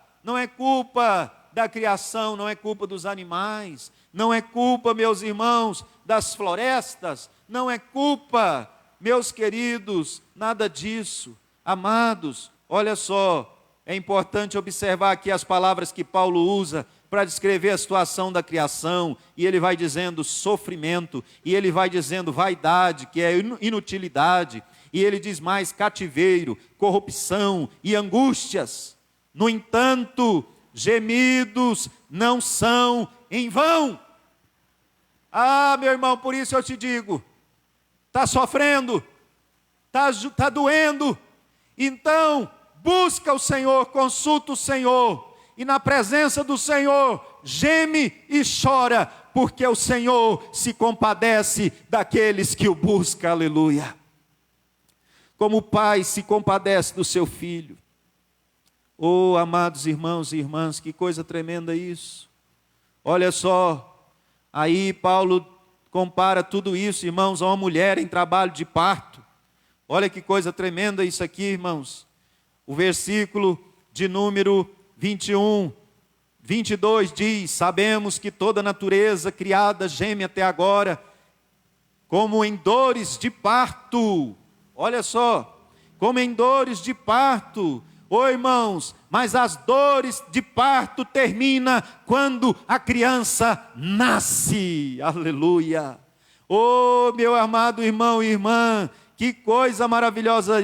da criação, não é culpa dos animais, não é culpa, meus irmãos, das florestas, não é culpa, meus queridos, nada disso. Amados, olha só, é importante observar aqui as palavras que Paulo usa para descrever a situação da criação, e ele vai dizendo sofrimento, e ele vai dizendo vaidade, que é inutilidade, e ele diz mais cativeiro, corrupção e angústias. No entanto, gemidos não são em vão. Ah, meu irmão, por isso eu te digo, está sofrendo, está doendo, então busca o Senhor, consulta o Senhor, e na presença do Senhor, geme e chora, porque o Senhor se compadece daqueles que o buscam, aleluia. Como o pai se compadece do seu filho. Oh, amados irmãos e irmãs, que coisa tremenda isso. Olha só, aí Paulo compara tudo isso, irmãos, a uma mulher em trabalho de parto. Olha que coisa tremenda isso aqui, irmãos. O versículo de número 21, 22 diz: sabemos que toda a natureza criada geme até agora, como em dores de parto. Olha só, como em dores de parto. Ô irmãos, mas as dores de parto terminam quando a criança nasce. Aleluia. Ô meu amado irmão e irmã, que coisa maravilhosa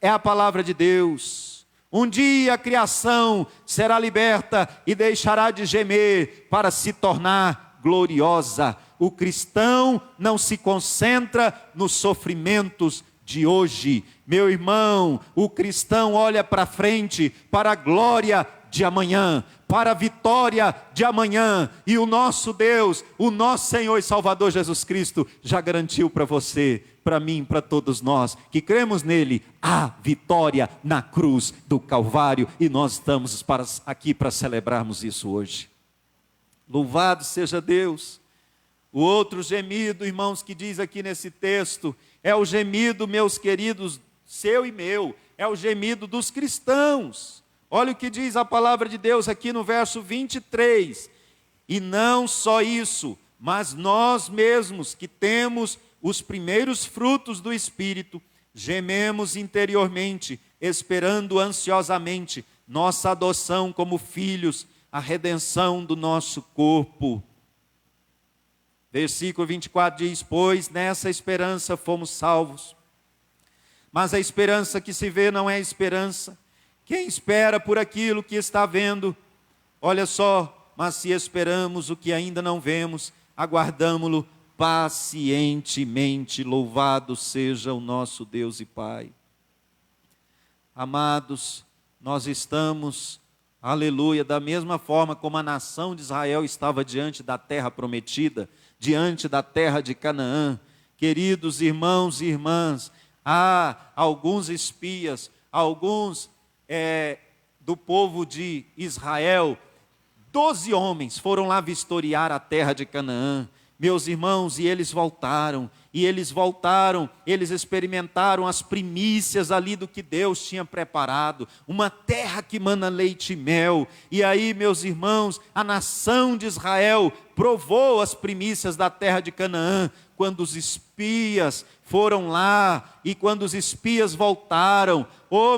é a palavra de Deus. Um dia a criação será liberta e deixará de gemer para se tornar gloriosa. O cristão não se concentra nos sofrimentos de hoje. Meu irmão, o cristão olha para frente, para a glória de amanhã, para a vitória de amanhã. E o nosso Deus, o nosso Senhor e Salvador Jesus Cristo, já garantiu para você, para mim, para todos nós, que cremos nele, a vitória na cruz do Calvário. E nós estamos aqui para celebrarmos isso hoje. Louvado seja Deus. O outro gemido, irmãos, que diz aqui nesse texto, é o gemido, meus queridos, seu e meu, é o gemido dos cristãos. Olha o que diz a palavra de Deus aqui no verso 23. E não só isso, mas nós mesmos que temos os primeiros frutos do Espírito, gememos interiormente, esperando ansiosamente nossa adoção como filhos, a redenção do nosso corpo. Versículo 24 diz: pois nessa esperança fomos salvos. Mas a esperança que se vê não é esperança. Quem espera por aquilo que está vendo? Olha só, mas se esperamos o que ainda não vemos, aguardamo-lo pacientemente. Louvado seja o nosso Deus e Pai. Amados, nós estamos, aleluia, da mesma forma como a nação de Israel estava diante da terra prometida, diante da terra de Canaã. Queridos irmãos e irmãs, há alguns espias, alguns do povo de Israel, 12 homens foram lá vistoriar a terra de Canaã, meus irmãos, e eles voltaram, eles experimentaram as primícias ali do que Deus tinha preparado, uma terra que mana leite e mel. E aí, meus irmãos, a nação de Israel provou as primícias da terra de Canaã, quando os espias foram lá, e quando os espias voltaram,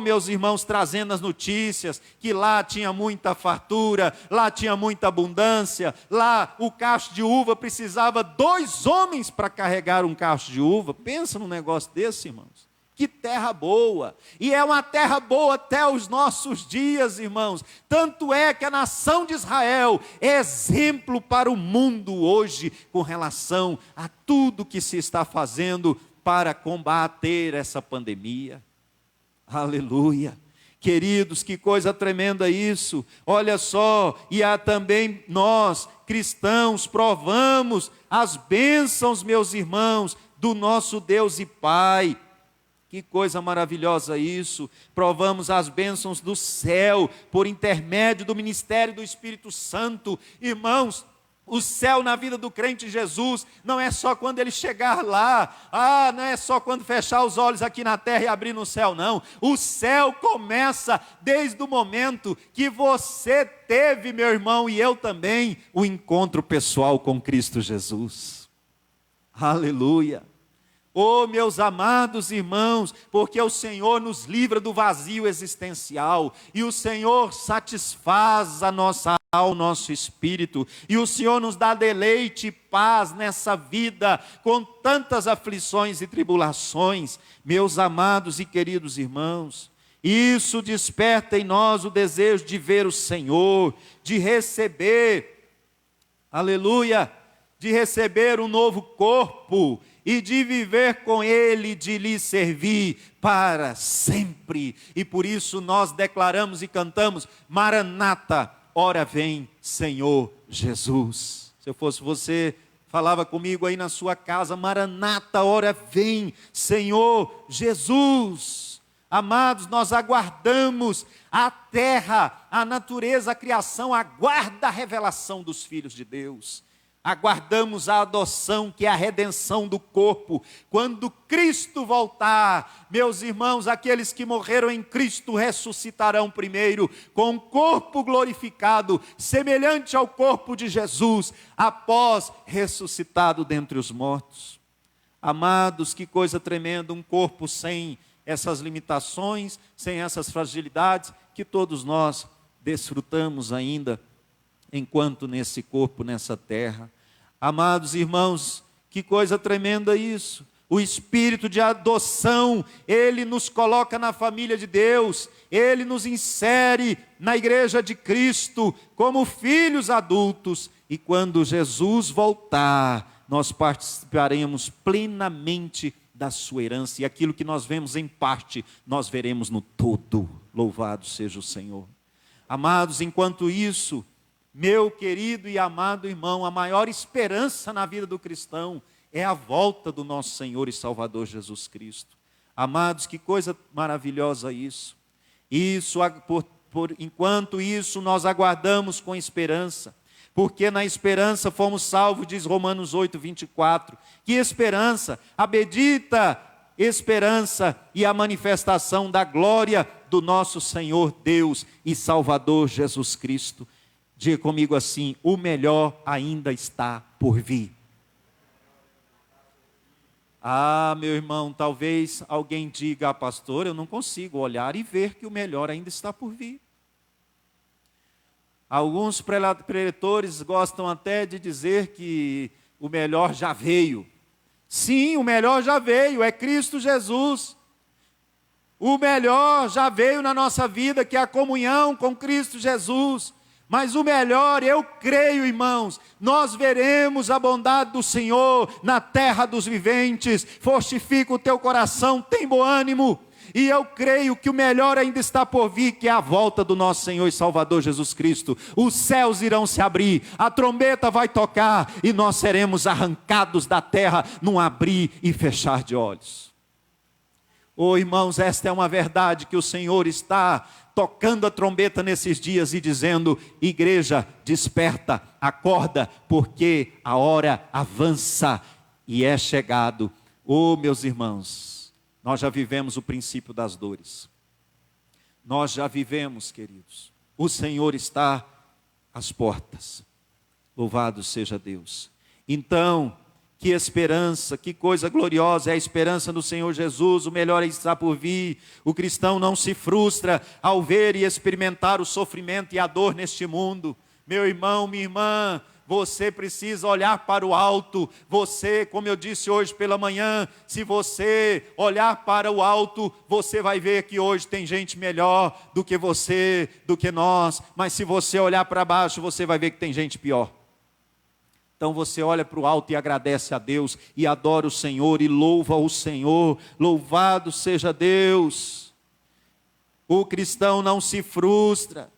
meus irmãos, trazendo as notícias, que lá tinha muita fartura, lá tinha muita abundância, lá o cacho de uva precisava 2 homens para carregar um cacho de uva. Pensa num negócio desse, irmãos. Que terra boa, e é uma terra boa até os nossos dias, irmãos. Tanto é que a nação de Israel é exemplo para o mundo hoje, com relação a tudo que se está fazendo para combater essa pandemia. Aleluia. Queridos, que coisa tremenda isso. Olha só, e há também nós, cristãos, provamos as bênçãos, meus irmãos, do nosso Deus e Pai. Que coisa maravilhosa isso. Provamos as bênçãos do céu, por intermédio do ministério do Espírito Santo. Irmãos, o céu na vida do crente em Jesus não é só quando ele chegar lá, não é só quando fechar os olhos aqui na terra e abrir no céu, não. O céu começa desde o momento que você teve, meu irmão, e eu também, o encontro pessoal com Cristo Jesus. Aleluia. Oh, meus amados irmãos, porque o Senhor nos livra do vazio existencial, e o Senhor satisfaz a nossa alma, o nosso espírito, e o Senhor nos dá deleite e paz nessa vida, com tantas aflições e tribulações. Meus amados e queridos irmãos, isso desperta em nós o desejo de ver o Senhor, de receber, aleluia, de receber um novo corpo, e de viver com Ele, de lhe servir para sempre. E por isso nós declaramos e cantamos: Maranata, ora vem, Senhor Jesus. Se eu fosse você, falava comigo aí na sua casa: Maranata, ora vem, Senhor Jesus. Amados, nós aguardamos a terra, a natureza, a criação, aguarda a revelação dos filhos de Deus. Aguardamos a adoção, que é a redenção do corpo. Quando Cristo voltar, meus irmãos, aqueles que morreram em Cristo ressuscitarão primeiro, com um corpo glorificado, semelhante ao corpo de Jesus, após ressuscitado dentre os mortos. Amados, que coisa tremenda, um corpo sem essas limitações, sem essas fragilidades, que todos nós desfrutamos ainda, enquanto nesse corpo, nessa terra. Amados irmãos, que coisa tremenda isso. O espírito de adoção, ele nos coloca na família de Deus, ele nos insere na igreja de Cristo, como filhos adultos, e quando Jesus voltar, nós participaremos plenamente da sua herança, e aquilo que nós vemos em parte, nós veremos no todo. Louvado seja o Senhor. Amados, enquanto isso, meu querido e amado irmão, a maior esperança na vida do cristão é a volta do nosso Senhor e Salvador Jesus Cristo. Amados, que coisa maravilhosa isso. Enquanto isso, nós aguardamos com esperança, porque na esperança fomos salvos, diz Romanos 8, 24. Que esperança? A bendita esperança e a manifestação da glória do nosso Senhor Deus e Salvador Jesus Cristo. Diga comigo assim: o melhor ainda está por vir. Ah, meu irmão, talvez alguém diga: pastor, eu não consigo olhar e ver que o melhor ainda está por vir. Alguns preletores gostam até de dizer que o melhor já veio. Sim, o melhor já veio, é Cristo Jesus. O melhor já veio na nossa vida, que é a comunhão com Cristo Jesus. Mas o melhor, eu creio, irmãos, nós veremos a bondade do Senhor na terra dos viventes. Fortifica o teu coração, tem bom ânimo. E eu creio que o melhor ainda está por vir, que é a volta do nosso Senhor e Salvador Jesus Cristo. Os céus irão se abrir, a trombeta vai tocar, e nós seremos arrancados da terra num abrir e fechar de olhos. Oh, irmãos, esta é uma verdade que o Senhor está tocando a trombeta nesses dias e dizendo: igreja, desperta, acorda, porque a hora avança e é chegado. Oh, meus irmãos, nós já vivemos o princípio das dores. Nós já vivemos, queridos. O Senhor está às portas. Louvado seja Deus. Então, que esperança, que coisa gloriosa é a esperança do Senhor Jesus, o melhor está por vir. O cristão não se frustra ao ver e experimentar o sofrimento e a dor neste mundo. Meu irmão, minha irmã, você precisa olhar para o alto. Você, como eu disse hoje pela manhã, se você olhar para o alto, você vai ver que hoje tem gente melhor do que você, do que nós. Mas se você olhar para baixo, você vai ver que tem gente pior. Então você olha para o alto e agradece a Deus, e adora o Senhor, e louva o Senhor. Louvado seja Deus. O cristão não se frustra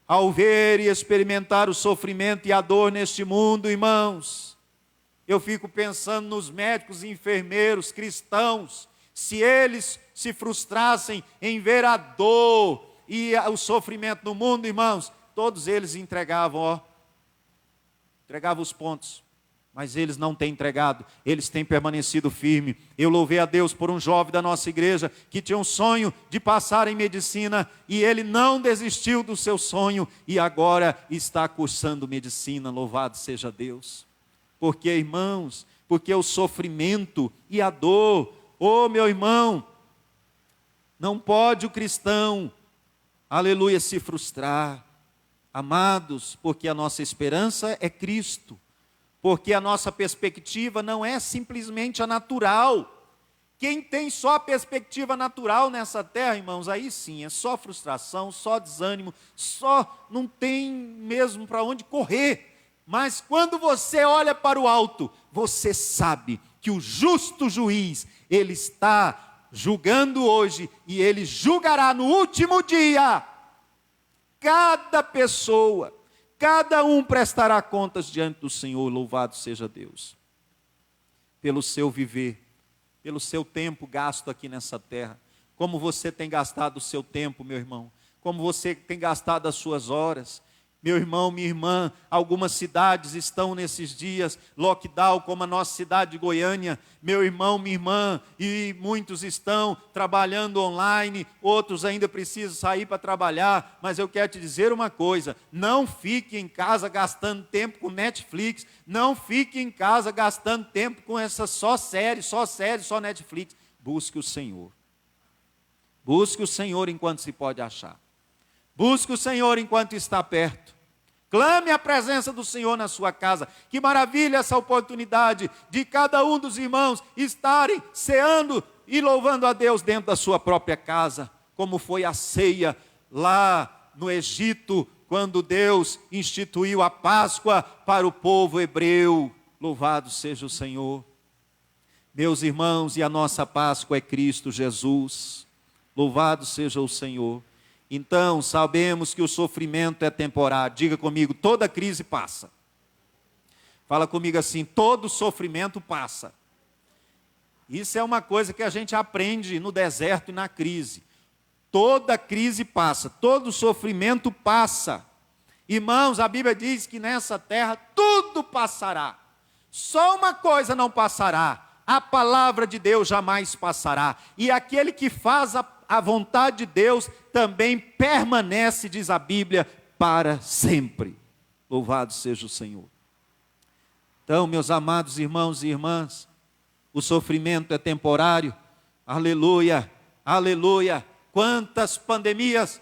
ao ver e experimentar o sofrimento e a dor neste mundo, irmãos. Eu fico pensando nos médicos e enfermeiros cristãos, se eles se frustrassem em ver a dor e o sofrimento no mundo, irmãos, todos eles entregavam os pontos, mas eles não têm entregado, eles têm permanecido firme. Eu louvei a Deus por um jovem da nossa igreja, que tinha um sonho de passar em medicina, e ele não desistiu do seu sonho, e agora está cursando medicina. Louvado seja Deus. Porque, irmãos, porque o sofrimento e a dor, ô meu irmão, não pode o cristão, aleluia, se frustrar. Amados, porque a nossa esperança é Cristo, porque a nossa perspectiva não é simplesmente a natural. Quem tem só a perspectiva natural nessa terra, irmãos, aí sim, é só frustração, só desânimo, só não tem mesmo para onde correr. Mas quando você olha para o alto, você sabe que o justo juiz, ele está julgando hoje e ele julgará no último dia. Cada pessoa, cada um prestará contas diante do Senhor, louvado seja Deus, pelo seu viver, pelo seu tempo gasto aqui nessa terra. Como você tem gastado o seu tempo, meu irmão, como você tem gastado as suas horas. Meu irmão, minha irmã, algumas cidades estão nesses dias, lockdown, como a nossa cidade de Goiânia, meu irmão, minha irmã, e muitos estão trabalhando online, outros ainda precisam sair para trabalhar, mas eu quero te dizer uma coisa, não fique em casa gastando tempo com Netflix, não fique em casa gastando tempo com essa só série, só Netflix, busque o Senhor enquanto se pode achar. Busque o Senhor enquanto está perto. Clame a presença do Senhor na sua casa. Que maravilha essa oportunidade de cada um dos irmãos estarem ceando e louvando a Deus dentro da sua própria casa. Como foi a ceia lá no Egito, quando Deus instituiu a Páscoa para o povo hebreu. Louvado seja o Senhor. Meus irmãos, e a nossa Páscoa é Cristo Jesus. Louvado seja o Senhor. Então, sabemos que o sofrimento é temporário. Diga comigo, toda crise passa. Fala comigo assim, todo sofrimento passa. Isso é uma coisa que a gente aprende no deserto e na crise. Toda crise passa, todo sofrimento passa. Irmãos, a Bíblia diz que nessa terra tudo passará. Só uma coisa não passará, a palavra de Deus jamais passará. E aquele que faz a vontade de Deus também permanece, diz a Bíblia, para sempre. Louvado seja o Senhor. Então, meus amados irmãos e irmãs, o sofrimento é temporário. Aleluia, aleluia. Quantas pandemias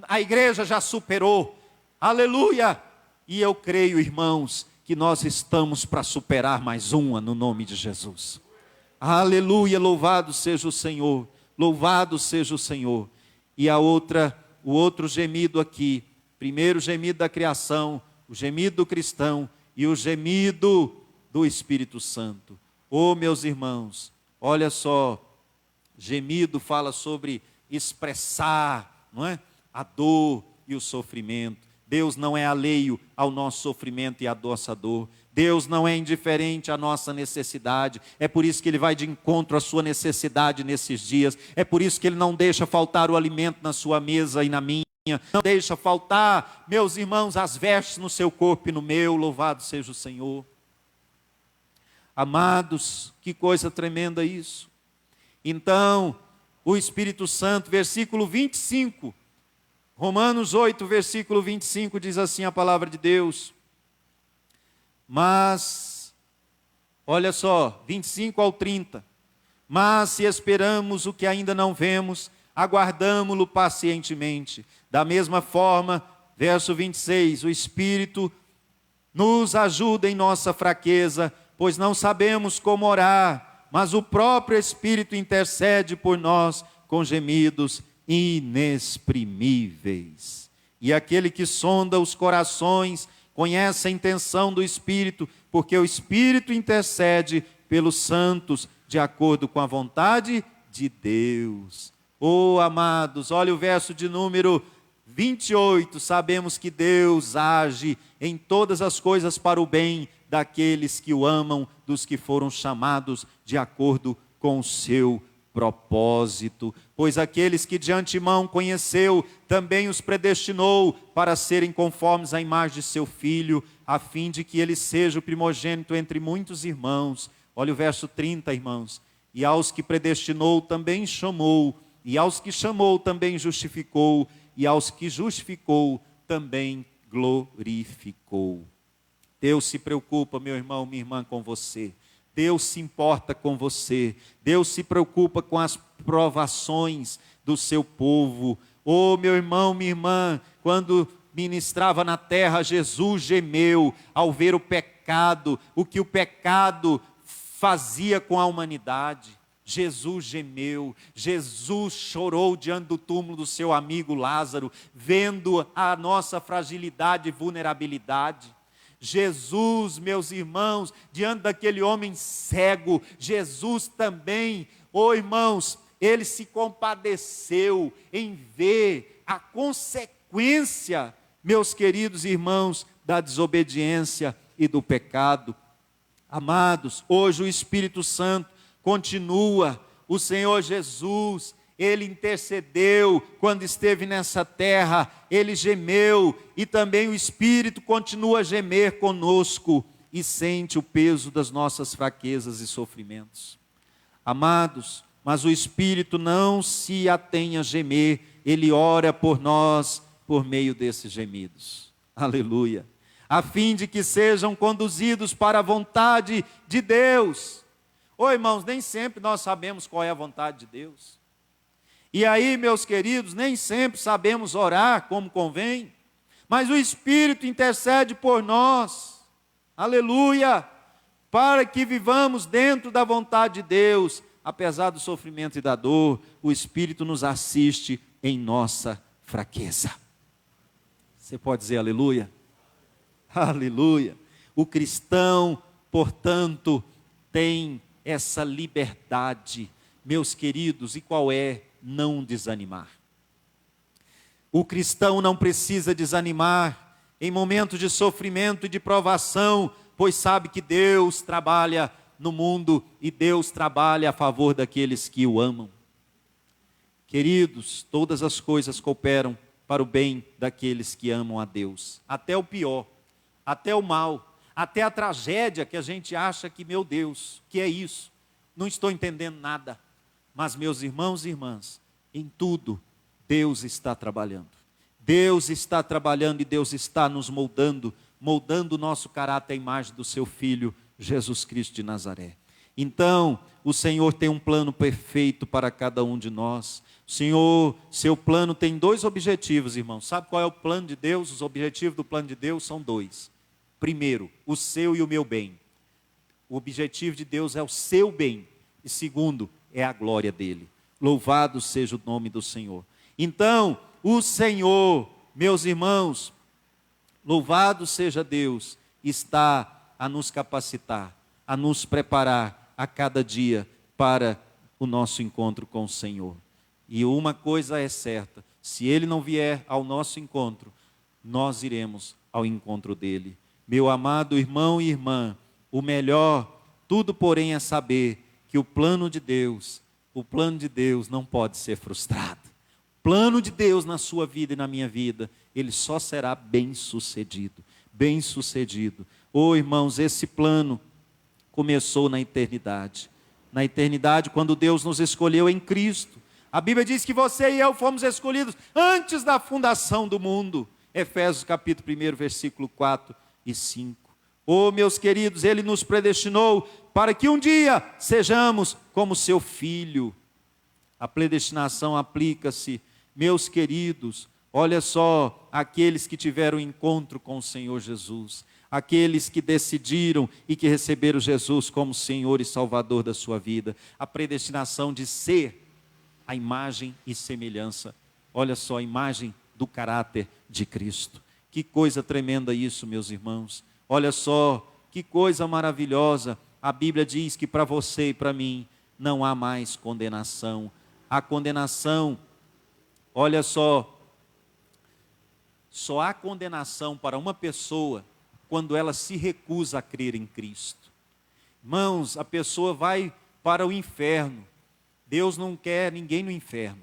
a igreja já superou. Aleluia. E eu creio, irmãos, que nós estamos para superar mais uma no nome de Jesus. Aleluia, louvado seja o Senhor. Louvado seja o Senhor. E o outro gemido aqui, primeiro gemido da criação, o gemido do cristão e o gemido do Espírito Santo. Oh, meus irmãos, olha só, gemido fala sobre expressar, não é? A dor e o sofrimento. Deus não é alheio ao nosso sofrimento e à nossa dor. Deus não é indiferente à nossa necessidade. É por isso que Ele vai de encontro à sua necessidade nesses dias. É por isso que Ele não deixa faltar o alimento na sua mesa e na minha. Não deixa faltar, meus irmãos, as vestes no seu corpo e no meu. Louvado seja o Senhor. Amados, que coisa tremenda isso. Então, o Espírito Santo, versículo 25. Romanos 8, versículo 25, diz assim a palavra de Deus. Mas, olha só, 25 ao 30. Mas se esperamos o que ainda não vemos, aguardamo-lo pacientemente. Da mesma forma, verso 26, o Espírito nos ajuda em nossa fraqueza, pois não sabemos como orar, mas o próprio Espírito intercede por nós com gemidos inexprimíveis. E aquele que sonda os corações conhece a intenção do Espírito, porque o Espírito intercede pelos santos de acordo com a vontade de Deus. Oh, amados, olha o verso de número 28. Sabemos que Deus age em todas as coisas para o bem daqueles que o amam, dos que foram chamados de acordo com o seu propósito. Pois aqueles que de antemão conheceu, também os predestinou para serem conformes à imagem de seu Filho, a fim de que ele seja o primogênito entre muitos irmãos. Olha o verso 30, irmãos. E aos que predestinou também chamou, e aos que chamou também justificou, e aos que justificou também glorificou. Deus se preocupa, meu irmão, minha irmã, com você. Deus se importa com você. Deus se preocupa com as provações do seu povo. Oh, meu irmão, minha irmã, quando ministrava na terra, Jesus gemeu ao ver o pecado, o que o pecado fazia com a humanidade. Jesus gemeu, Jesus chorou diante do túmulo do seu amigo Lázaro, vendo a nossa fragilidade e vulnerabilidade. Jesus, meus irmãos, diante daquele homem cego, Jesus também, irmãos, ele se compadeceu em ver a consequência, meus queridos irmãos, da desobediência e do pecado. Amados, hoje o Espírito Santo continua, o Senhor Jesus, ele intercedeu quando esteve nessa terra, ele gemeu, e também o Espírito continua a gemer conosco e sente o peso das nossas fraquezas e sofrimentos. Amados, mas o Espírito não se atém a gemer, ele ora por nós por meio desses gemidos. Aleluia. A fim de que sejam conduzidos para a vontade de Deus. Irmãos, nem sempre nós sabemos qual é a vontade de Deus. E aí, meus queridos, nem sempre sabemos orar como convém, mas o Espírito intercede por nós, aleluia, para que vivamos dentro da vontade de Deus, apesar do sofrimento e da dor, o Espírito nos assiste em nossa fraqueza. Você pode dizer aleluia? Aleluia. O cristão, portanto, tem essa liberdade, meus queridos, e qual é? Não desanimar. O cristão não precisa desanimar em momentos de sofrimento e de provação, pois sabe que Deus trabalha no mundo e Deus trabalha a favor daqueles que o amam. Queridos, todas as coisas cooperam para o bem daqueles que amam a Deus, até o pior, até o mal, até a tragédia que a gente acha que, meu Deus, que é isso? Não estou entendendo nada. Mas, meus irmãos e irmãs, em tudo, Deus está trabalhando. Deus está trabalhando e Deus está nos moldando, moldando o nosso caráter à imagem do seu Filho, Jesus Cristo de Nazaré. Então, o Senhor tem um plano perfeito para cada um de nós. O Senhor, seu plano tem 2 objetivos, irmãos. Sabe qual é o plano de Deus? Os objetivos do plano de Deus são 2. Primeiro, o seu e o meu bem. O objetivo de Deus é o seu bem. E segundo, é a glória dele. Louvado seja o nome do Senhor. Então, o Senhor, meus irmãos, louvado seja Deus, está a nos capacitar, a nos preparar a cada dia para o nosso encontro com o Senhor. E uma coisa é certa, se Ele não vier ao nosso encontro, nós iremos ao encontro dEle. Meu amado irmão e irmã, o melhor, tudo porém é saber que o plano de Deus não pode ser frustrado. O plano de Deus na sua vida e na minha vida, ele só será bem sucedido. Bem sucedido. Irmãos, esse plano começou na eternidade. Na eternidade, quando Deus nos escolheu em Cristo. A Bíblia diz que você e eu fomos escolhidos antes da fundação do mundo. Efésios capítulo 1, versículo 4 e 5. Meus queridos, Ele nos predestinou para que um dia sejamos como seu Filho. A predestinação aplica-se, meus queridos, olha só, aqueles que tiveram encontro com o Senhor Jesus, aqueles que decidiram e que receberam Jesus como Senhor e Salvador da sua vida. A predestinação de ser a imagem e semelhança, olha só, a imagem do caráter de Cristo. Que coisa tremenda isso, meus irmãos. Olha só, que coisa maravilhosa. A Bíblia diz que para você e para mim não há mais condenação. A condenação, olha só há condenação para uma pessoa quando ela se recusa a crer em Cristo. Irmãos, a pessoa vai para o inferno. Deus não quer ninguém no inferno.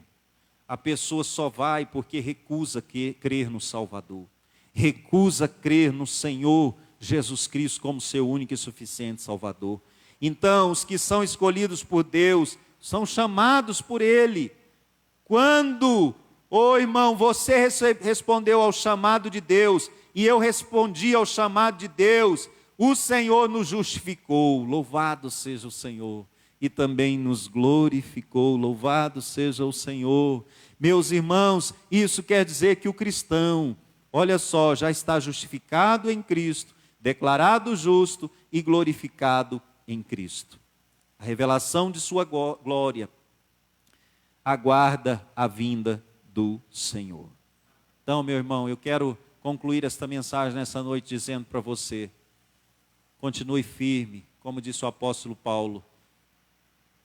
A pessoa só vai porque recusa crer no Salvador. Recusa crer no Senhor Jesus Cristo como seu único e suficiente Salvador. Então, os que são escolhidos por Deus são chamados por Ele. Quando, irmão, você respondeu ao chamado de Deus e eu respondi ao chamado de Deus, O Senhor nos justificou, louvado seja o Senhor, e também nos glorificou, louvado seja o Senhor. Meus irmãos, isso quer dizer que o cristão, olha só, já está justificado em Cristo, declarado justo e glorificado em Cristo. A revelação de sua glória aguarda a vinda do Senhor. Então, meu irmão, eu quero concluir esta mensagem nessa noite dizendo para você: continue firme, como disse o apóstolo Paulo.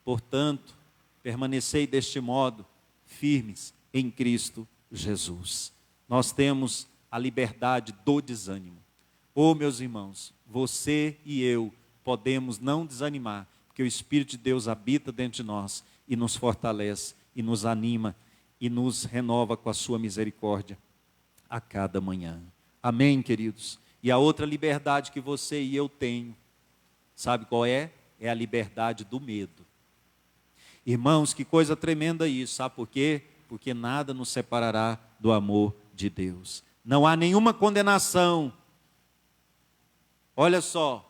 Portanto, permanecei deste modo, firmes em Cristo Jesus. Nós temos a liberdade do desânimo. Oh, meus irmãos, você e eu podemos não desanimar, porque o Espírito de Deus habita dentro de nós e nos fortalece, e nos anima, e nos renova com a sua misericórdia a cada manhã. Amém, queridos? E a outra liberdade que você e eu tenho, sabe qual é? É a liberdade do medo. Irmãos, que coisa tremenda isso, sabe por quê? Porque nada nos separará do amor de Deus. Não há nenhuma condenação, olha só,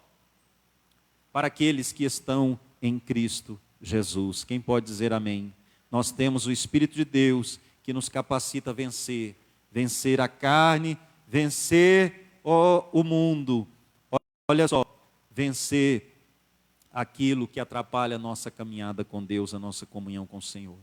para aqueles que estão em Cristo Jesus. Quem pode dizer amém? Nós temos o Espírito de Deus que nos capacita a vencer. Vencer a carne, vencer o mundo. Olha só, vencer aquilo que atrapalha a nossa caminhada com Deus, a nossa comunhão com o Senhor.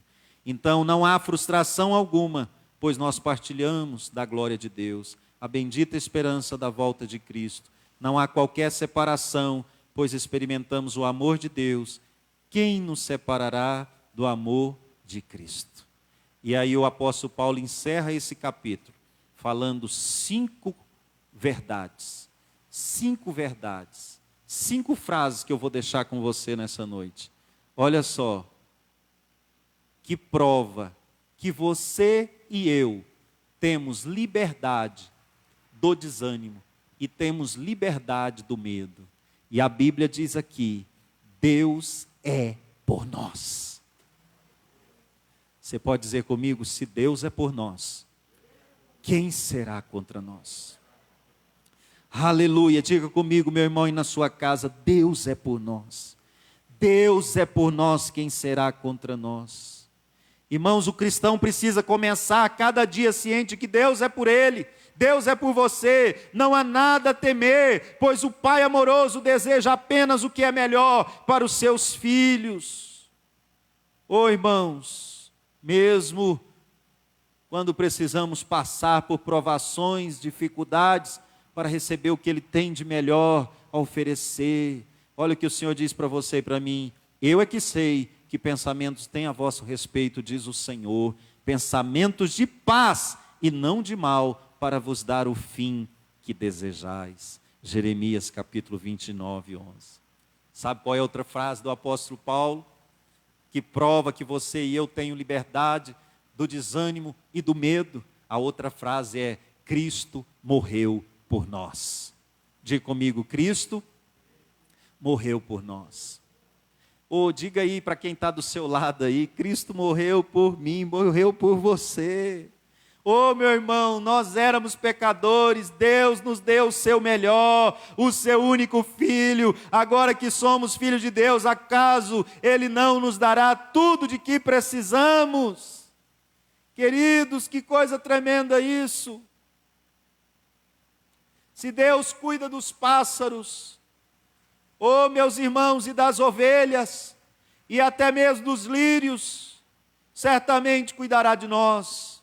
Então não há frustração alguma, pois nós partilhamos da glória de Deus, a bendita esperança da volta de Cristo. Não há qualquer separação, pois experimentamos o amor de Deus. Quem nos separará do amor de Cristo? E aí o apóstolo Paulo encerra esse capítulo falando 5 verdades. 5 verdades. 5 frases que eu vou deixar com você nessa noite. Olha só, que prova que você e eu temos liberdade do desânimo e temos liberdade do medo. E a Bíblia diz aqui: Deus é por nós. Você pode dizer comigo: se Deus é por nós, quem será contra nós? Aleluia, diga comigo, meu irmão, e na sua casa: Deus é por nós. Deus é por nós, quem será contra nós? Irmãos, o cristão precisa começar a cada dia ciente que Deus é por ele, Deus é por você, não há nada a temer, pois o Pai amoroso deseja apenas o que é melhor para os seus filhos. Oh, irmãos, mesmo quando precisamos passar por provações, dificuldades, para receber o que Ele tem de melhor a oferecer. Olha o que o Senhor diz para você e para mim: eu é que sei que pensamentos têm a vosso respeito, diz o Senhor, pensamentos de paz e não de mal, para vos dar o fim que desejais. Jeremias capítulo 29, 11. Sabe qual é a outra frase do apóstolo Paulo? Que prova que você e eu tenho liberdade do desânimo e do medo. A outra frase é: Cristo morreu por nós. Diga comigo: Cristo morreu por nós. Ou diga aí para quem está do seu lado aí: Cristo morreu por mim, morreu por você. Oh, meu irmão, nós éramos pecadores, Deus nos deu o seu melhor, o seu único filho. Agora que somos filhos de Deus, acaso Ele não nos dará tudo de que precisamos? Queridos, que coisa tremenda isso! Se Deus cuida dos pássaros, oh, meus irmãos, e das ovelhas, e até mesmo dos lírios, certamente cuidará de nós.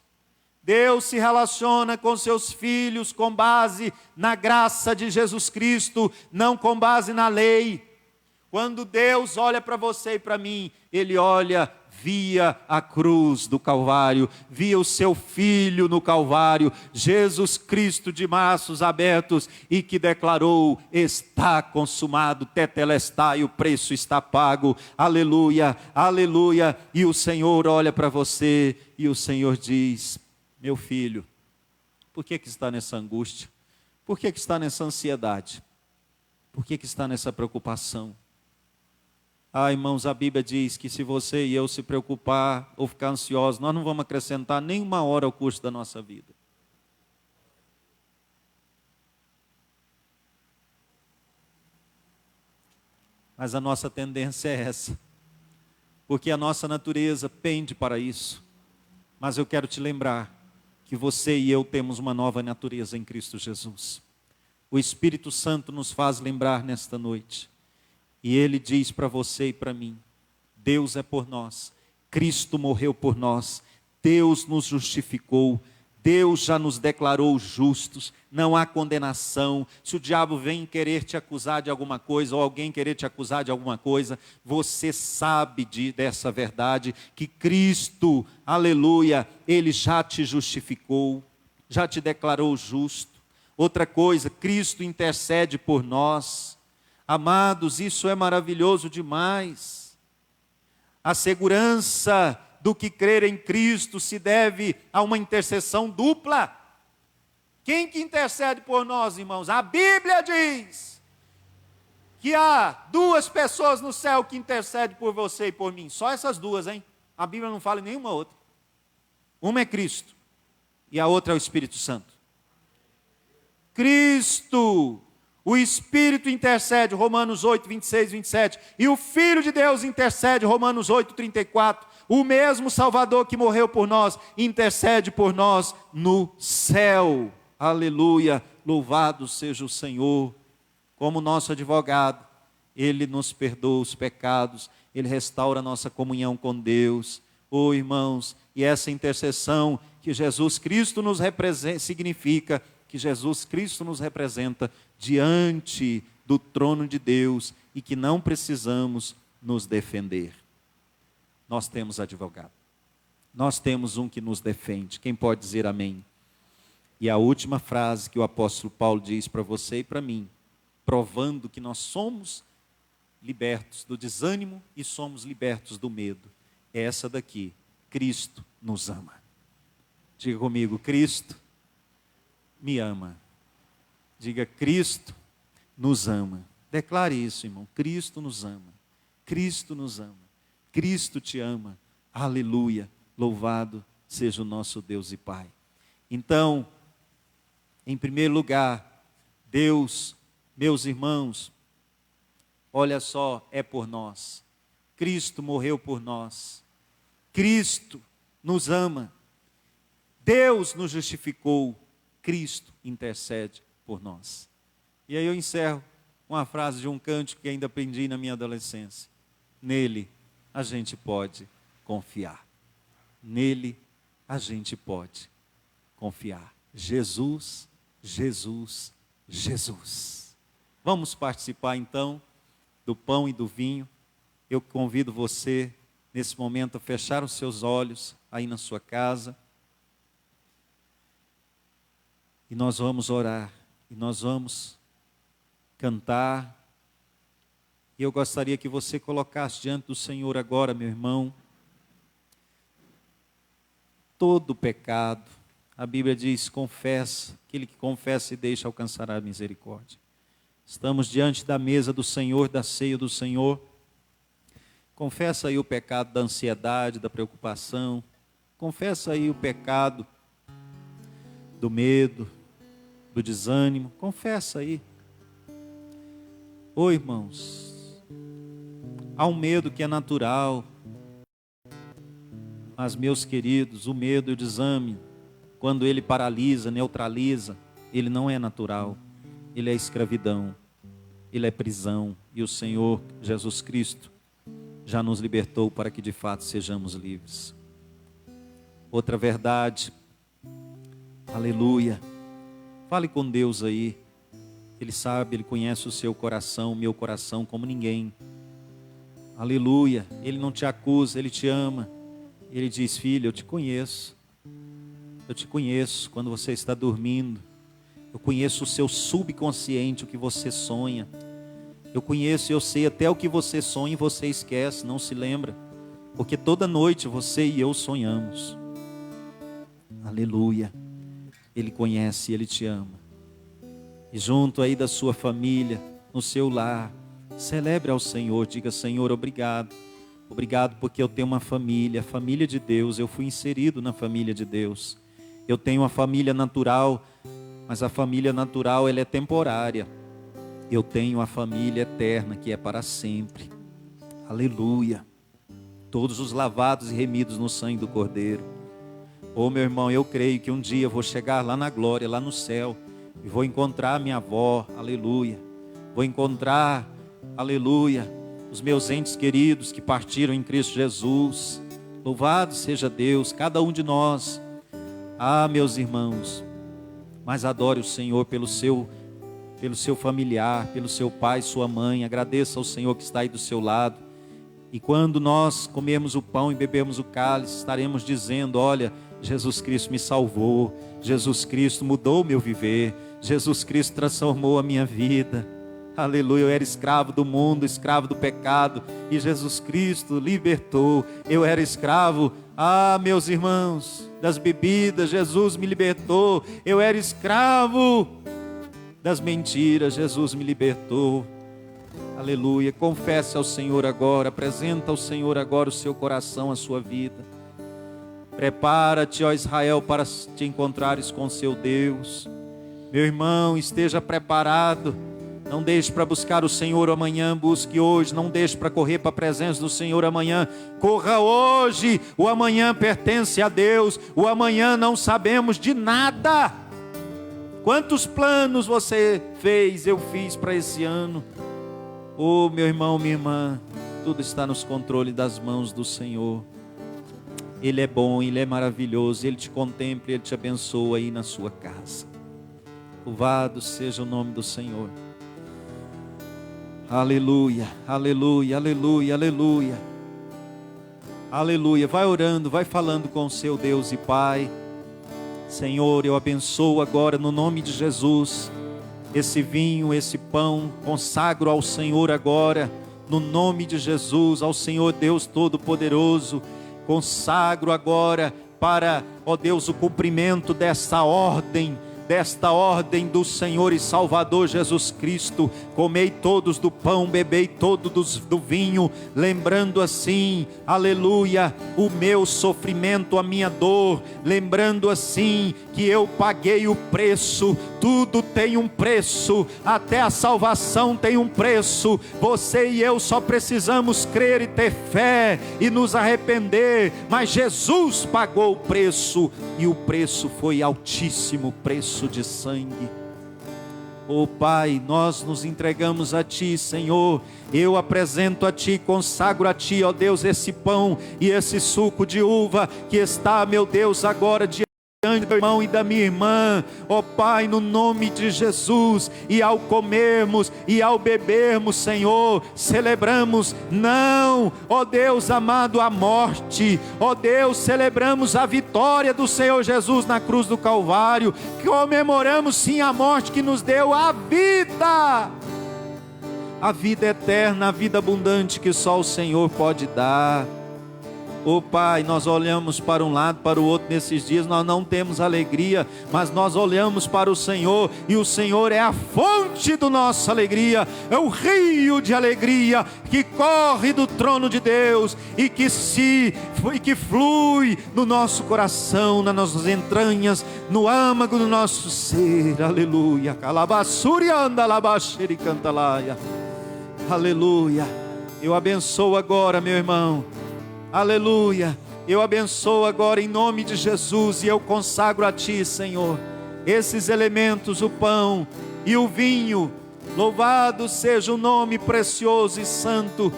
Deus se relaciona com seus filhos com base na graça de Jesus Cristo, não com base na lei. Quando Deus olha para você e para mim, Ele olha via a cruz do Calvário, via o seu Filho no Calvário, Jesus Cristo de braços abertos, e que declarou: está consumado, tetelestai, o preço está pago, aleluia, aleluia. E o Senhor olha para você e o Senhor diz: meu filho, por que está nessa angústia? Por que está nessa ansiedade? Por que está nessa preocupação? Ah, irmãos, a Bíblia diz que se você e eu se preocupar ou ficar ansiosos, nós não vamos acrescentar nem uma hora ao curso da nossa vida. Mas a nossa tendência é essa, porque a nossa natureza pende para isso. Mas eu quero te lembrar que você e eu temos uma nova natureza em Cristo Jesus. O Espírito Santo nos faz lembrar nesta noite. E Ele diz para você e para mim: Deus é por nós, Cristo morreu por nós, Deus nos justificou, Deus já nos declarou justos, não há condenação. Se o diabo vem querer te acusar de alguma coisa, ou alguém querer te acusar de alguma coisa, você sabe dessa verdade, que Cristo, aleluia, Ele já te justificou, já te declarou justo. Outra coisa, Cristo intercede por nós. Amados, isso é maravilhoso demais. A segurança do que crer em Cristo se deve a uma intercessão dupla. Quem que intercede por nós, irmãos? A Bíblia diz que há duas pessoas no céu que intercedem por você e por mim. Só essas duas, hein? A Bíblia não fala em nenhuma outra. Uma é Cristo e a outra é o Espírito Santo. Cristo, o Espírito intercede, Romanos 8, 26, 27. E o Filho de Deus intercede, Romanos 8, 34. O mesmo Salvador que morreu por nós, intercede por nós no céu. Aleluia, louvado seja o Senhor. Como nosso advogado, Ele nos perdoa os pecados, Ele restaura a nossa comunhão com Deus. Oh, irmãos, e essa intercessão que Jesus Cristo nos representa, significa que Jesus Cristo nos representa diante do trono de Deus e que não precisamos nos defender. Nós temos advogado. Nós temos um que nos defende. Quem pode dizer amém? E a última frase que o apóstolo Paulo diz para você e para mim, provando que nós somos libertos do desânimo e somos libertos do medo, é essa daqui: Cristo nos ama. Diga comigo: Cristo me ama. Diga: Cristo nos ama. Declare isso, irmão. Cristo nos ama. Cristo nos ama. Cristo te ama. Aleluia. Louvado seja o nosso Deus e Pai. Então, em primeiro lugar, Deus, meus irmãos, olha só, é por nós. Cristo morreu por nós. Cristo nos ama. Deus nos justificou. Cristo intercede por nós. E aí eu encerro com uma frase de um cântico que ainda aprendi na minha adolescência. Nele a gente pode confiar. Nele a gente pode confiar. Jesus, Jesus, Jesus. Vamos participar então do pão e do vinho. Eu convido você nesse momento a fechar os seus olhos aí na sua casa. E nós vamos orar, e nós vamos cantar. E eu gostaria que você colocasse diante do Senhor agora, meu irmão, todo pecado. A Bíblia diz: confessa, aquele que confessa e deixa alcançará a misericórdia. Estamos diante da mesa do Senhor, da ceia do Senhor. Confessa aí o pecado da ansiedade, da preocupação. Confessa aí o pecado do medo, do desânimo. Confessa aí. Ô irmãos, há um medo que é natural, mas meus queridos, o medo e o desânimo, quando ele paralisa, neutraliza, ele não é natural, ele é escravidão, ele é prisão, e o Senhor Jesus Cristo já nos libertou para que de fato sejamos livres. Outra verdade, aleluia, fale com Deus aí. Ele sabe, Ele conhece o seu coração, o meu coração como ninguém. Aleluia, Ele não te acusa, Ele te ama. Ele diz: filho, eu te conheço quando você está dormindo. Eu conheço o seu subconsciente, o que você sonha. Eu conheço e eu sei até o que você sonha e você esquece, não se lembra. Porque toda noite você e eu sonhamos. Aleluia, Ele conhece, Ele te ama. E junto aí da sua família, no seu lar, celebre ao Senhor, diga: Senhor, obrigado. Obrigado porque eu tenho uma família, a família de Deus, eu fui inserido na família de Deus. Eu tenho uma família natural, mas a família natural ela é temporária. eu tenho a família eterna que é para sempre. Aleluia. Todos os lavados e remidos no sangue do Cordeiro. Oh, meu irmão, eu creio que um dia eu vou chegar lá na glória, lá no céu, e vou encontrar minha avó, aleluia. Vou encontrar, aleluia, os meus entes queridos que partiram em Cristo Jesus. Louvado seja Deus, cada um de nós. Ah, meus irmãos, mas adore o Senhor pelo seu familiar, pelo seu pai, sua mãe. Agradeça ao Senhor que está aí do seu lado. E quando nós comermos o pão e bebemos o cálice, estaremos dizendo: olha, Jesus Cristo me salvou, Jesus Cristo mudou o meu viver, Jesus Cristo transformou a minha vida. Aleluia, eu era escravo do mundo, escravo do pecado, e Jesus Cristo libertou. Eu era escravo, meus irmãos, das bebidas, Jesus me libertou. Eu era escravo das mentiras, Jesus me libertou. Aleluia, confesse ao Senhor agora, apresenta ao Senhor agora o seu coração, a sua vida. Prepara-te, ó Israel, para te encontrares com seu Deus. Meu irmão, esteja preparado. Não deixe para buscar o Senhor amanhã, busque hoje. Não deixe para correr para a presença do Senhor amanhã, corra hoje. O amanhã pertence a Deus. O amanhã não sabemos de nada. Quantos planos você fez, eu fiz para esse ano? Oh, meu irmão, minha irmã, tudo está nos controles das mãos do Senhor. Ele é bom, Ele é maravilhoso, Ele te contempla, Ele te abençoa aí na sua casa. Louvado seja o nome do Senhor. Aleluia, aleluia, aleluia, aleluia. Aleluia, vai orando, vai falando com o seu Deus e Pai. Senhor, eu abençoo agora no nome de Jesus esse vinho, esse pão, consagro ao Senhor agora, no nome de Jesus, ao Senhor Deus Todo-Poderoso. Consagro agora para, ó Deus, o cumprimento desta ordem do Senhor e Salvador Jesus Cristo. Comei todos do pão, bebei todos do vinho, lembrando assim, aleluia, o meu sofrimento, a minha dor, lembrando assim que eu paguei o preço. Tudo tem um preço, até a salvação tem um preço. Você e eu só precisamos crer e ter fé e nos arrepender, mas Jesus pagou o preço, e o preço foi altíssimo, preço de sangue. Oh Pai, nós nos entregamos a Ti, Senhor. Eu apresento a Ti, consagro a Ti, ó Deus, esse pão e esse suco de uva que está, meu Deus, agora diante do irmão e da minha irmã, ó Pai, no nome de Jesus. E ao comermos e ao bebermos, Senhor, celebramos não, ó Deus amado, a morte, ó Deus, celebramos a vitória do Senhor Jesus na cruz do Calvário. Comemoramos sim a morte que nos deu a vida eterna, a vida abundante que só o Senhor pode dar. Oh Pai, nós olhamos para um lado, para o outro nesses dias, nós não temos alegria, mas nós olhamos para o Senhor, e o Senhor é a fonte da nossa alegria, é o rio de alegria que corre do trono de Deus, e que flui no nosso coração, nas nossas entranhas, no âmago do nosso ser. Aleluia. Aleluia. Eu abençoo agora, meu irmão. Aleluia, eu abençoo agora em nome de Jesus, e eu consagro a Ti, Senhor, esses elementos, o pão e o vinho. Louvado seja o nome precioso e santo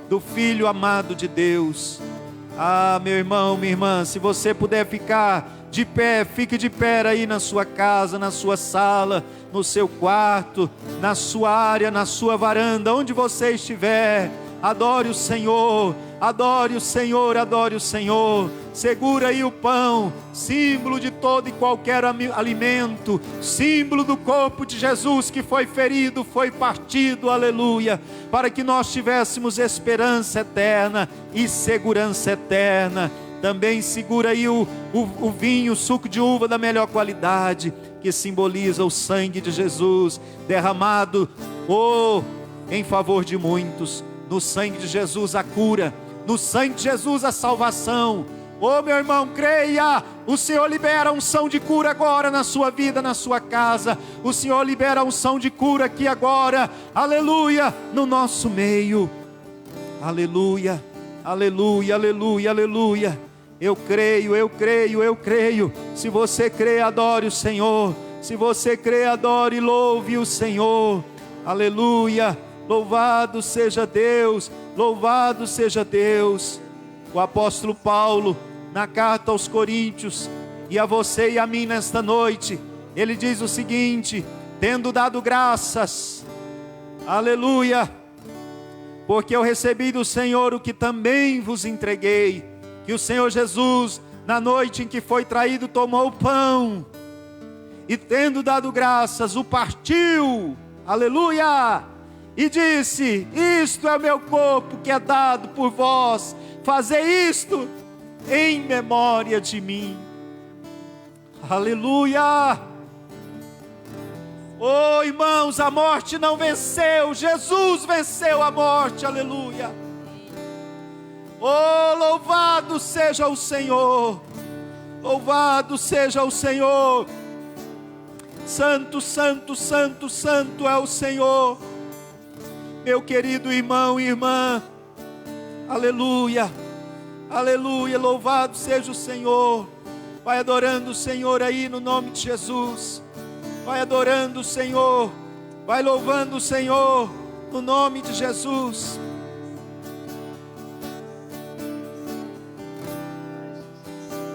do Filho amado de Deus. Meu irmão, minha irmã, se você puder ficar de pé, fique de pé aí na sua casa, na sua sala, no seu quarto, na sua área, na sua varanda, onde você estiver. Adore o Senhor, adore o Senhor, adore o Senhor. Segura aí o pão, símbolo de todo e qualquer alimento, símbolo do corpo de Jesus que foi ferido, foi partido, aleluia, para que nós tivéssemos esperança eterna e segurança eterna. Também segura aí o vinho, o suco de uva da melhor qualidade, que simboliza o sangue de Jesus derramado, em favor de muitos. No sangue de Jesus a cura, no sangue de Jesus a salvação, Oh, meu irmão, creia. O Senhor libera a unção de cura agora na sua vida, na sua casa. O Senhor libera a unção de cura aqui agora. Aleluia, no nosso meio. Aleluia, aleluia, aleluia, aleluia. Eu creio, eu creio, eu creio. Se você crê, adore o Senhor. Se você crê, adore e louve o Senhor. Aleluia, louvado seja Deus, louvado seja Deus. O apóstolo Paulo, na carta aos Coríntios, e a você e a mim nesta noite, ele diz o seguinte: tendo dado graças, aleluia, porque eu recebi do Senhor o que também vos entreguei, que o Senhor Jesus, na noite em que foi traído, tomou o pão, e tendo dado graças, o partiu, aleluia, e disse: isto é o meu corpo que é dado por vós, fazei isto em memória de mim. Aleluia. Oh, irmãos, a morte não venceu, Jesus venceu a morte, aleluia. Oh, louvado seja o Senhor, louvado seja o Senhor. Santo, santo, santo, santo é o Senhor. Meu querido irmão e irmã, aleluia, aleluia, louvado seja o Senhor. Vai adorando o Senhor aí no nome de Jesus. Vai adorando o Senhor, vai louvando o Senhor no nome de Jesus.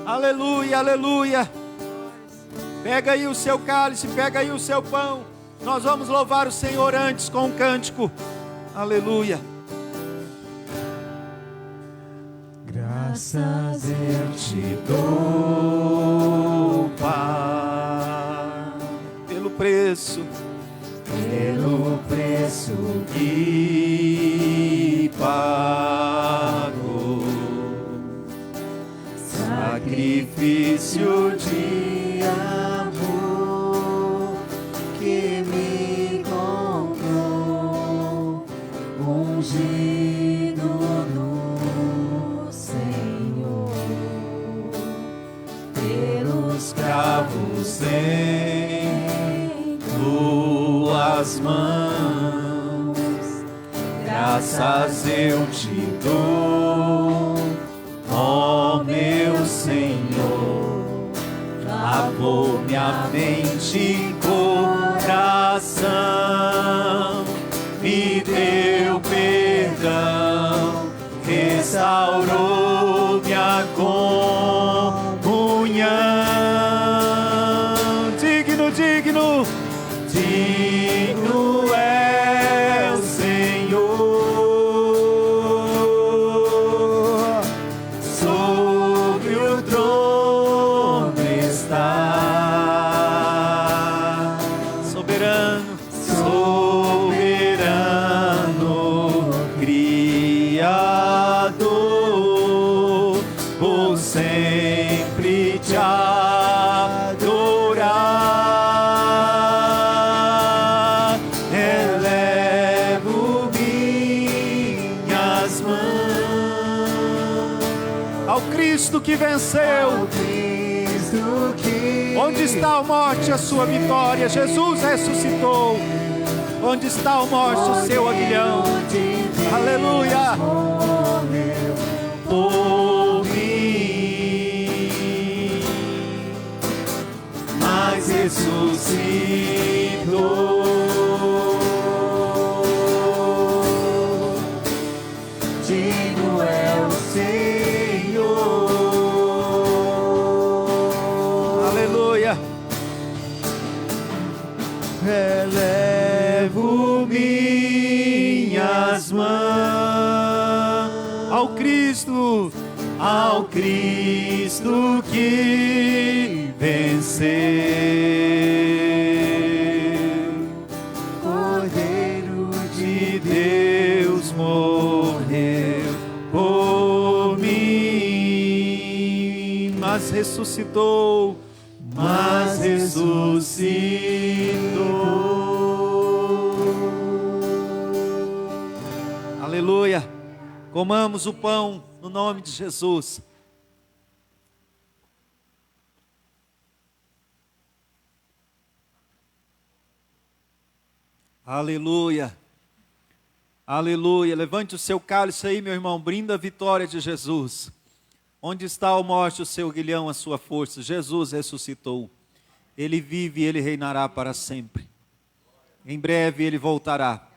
Aleluia, aleluia. Pega aí o seu cálice, pega aí o seu pão. Nós vamos louvar o Senhor antes com um cântico. Aleluia. Graças eu te dou, Pai, pelo preço que pagou, sacrifício de amor que me comprou, ungido no Senhor, pelos cravos em tuas mãos, graças eu te dou, ó meu Senhor. Lavou minha mente e coração, me deu perdão, restaurou minha comunhão. Digno, digno, digno é o Senhor, sobre o trono está, soberano, soberano, Criador, vou sempre te adorar, elevo minhas mãos ao Cristo que venceu. Onde está a morte, a sua vitória? Jesus ressuscitou. Onde está a morte, o seu aguilhão? Aleluia. Por mim, mas ressuscitou. Digno é o Senhor. Aleluia. Elevo minhas mãos ao Cristo que venceu. Cordeiro de Deus morreu por mim, mas ressuscitou. Mas ressuscitou. Aleluia. Comamos o pão no nome de Jesus. Aleluia. Aleluia. Levante o seu cálice aí, meu irmão. Brinda a vitória de Jesus. Onde está a morte, o seu aguilhão, a sua força? Jesus ressuscitou. Ele vive e ele reinará para sempre. Em breve ele voltará.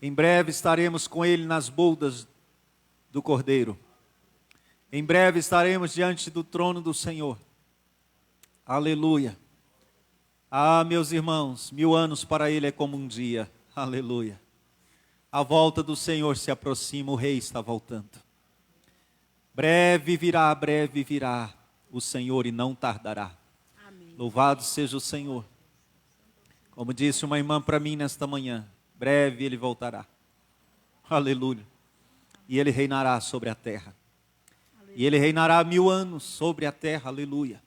Em breve estaremos com ele nas boldas do Cordeiro. Em breve estaremos diante do trono do Senhor. Aleluia. Ah, meus irmãos, 1000 anos para ele é como um dia. Aleluia. A volta do Senhor se aproxima, o Rei está voltando. Breve virá o Senhor e não tardará. Amém. Louvado seja o Senhor. Como disse uma irmã para mim nesta manhã, breve ele voltará. Aleluia. E ele reinará sobre a terra. Aleluia. E ele reinará 1000 anos sobre a terra. Aleluia.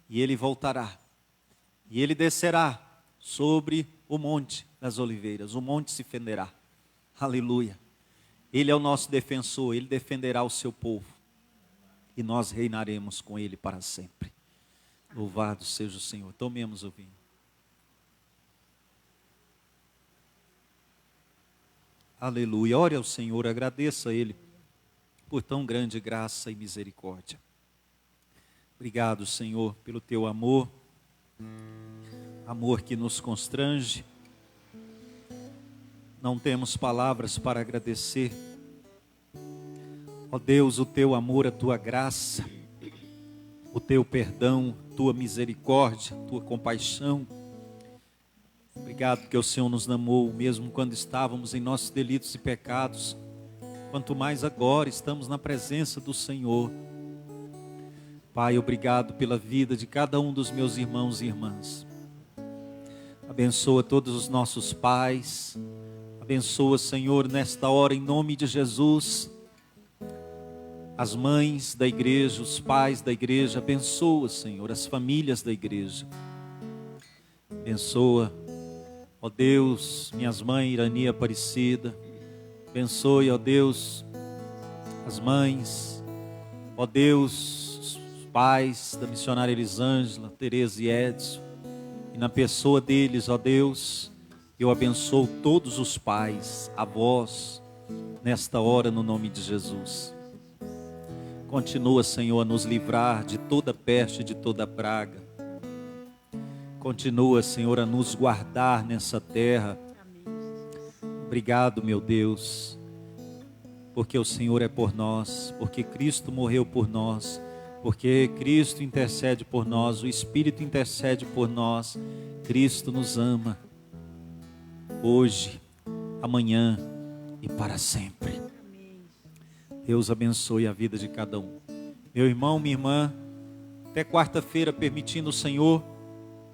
E ele voltará. E ele descerá sobre o monte das oliveiras. O monte se fenderá. Aleluia. Ele é o nosso defensor. Ele defenderá o seu povo. E nós reinaremos com ele para sempre. Louvado seja o Senhor. Tomemos o vinho. Aleluia. Ore ao Senhor. Agradeça a Ele por tão grande graça e misericórdia. Obrigado, Senhor, pelo teu amor. Amor que nos constrange. Não temos palavras para agradecer. Ó Deus, o teu amor, a tua graça, o teu perdão, tua misericórdia, tua compaixão. Obrigado porque o Senhor nos amou mesmo quando estávamos em nossos delitos e pecados. Quanto mais agora estamos na presença do Senhor. Pai, obrigado pela vida de cada um dos meus irmãos e irmãs. Abençoa todos os nossos pais. Abençoa, Senhor, nesta hora, em nome de Jesus, as mães da igreja, os pais da igreja. Abençoa, Senhor, as famílias da igreja. Abençoa, ó Deus, minhas mães, Irani Aparecida. Abençoe, ó Deus, as mães, ó Deus, os pais da missionária Elisângela, Tereza e Edson. E na pessoa deles, ó Deus, eu abençoo todos os pais, avós, nesta hora, no nome de Jesus. Continua, Senhor, a nos livrar de toda peste, de toda praga. Continua, Senhor, a nos guardar nessa terra. Obrigado, meu Deus, porque o Senhor é por nós, porque Cristo morreu por nós, porque Cristo intercede por nós, o Espírito intercede por nós. Cristo nos ama. Hoje, amanhã e para sempre. Deus abençoe a vida de cada um. Meu irmão, minha irmã, até quarta-feira, permitindo o Senhor,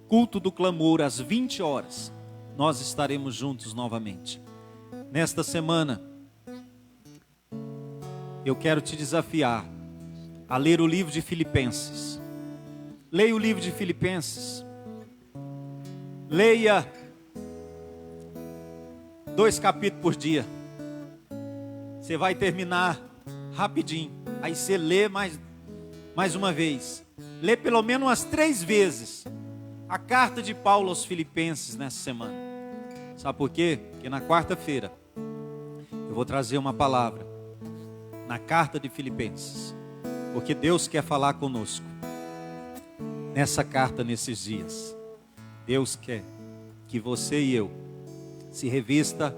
culto do clamor às 20 horas, nós estaremos juntos novamente. Nesta semana, eu quero te desafiar a ler o livro de Filipenses. Leia o livro de Filipenses. Leia 2 capítulos por dia. Você vai terminar rapidinho. Aí você lê mais uma vez. Lê pelo menos umas 3 vezes a carta de Paulo aos Filipenses nessa semana. Sabe por quê? Porque na quarta-feira eu vou trazer uma palavra na carta de Filipenses. Porque Deus quer falar conosco nessa carta, nesses dias. Deus quer que você e eu se revista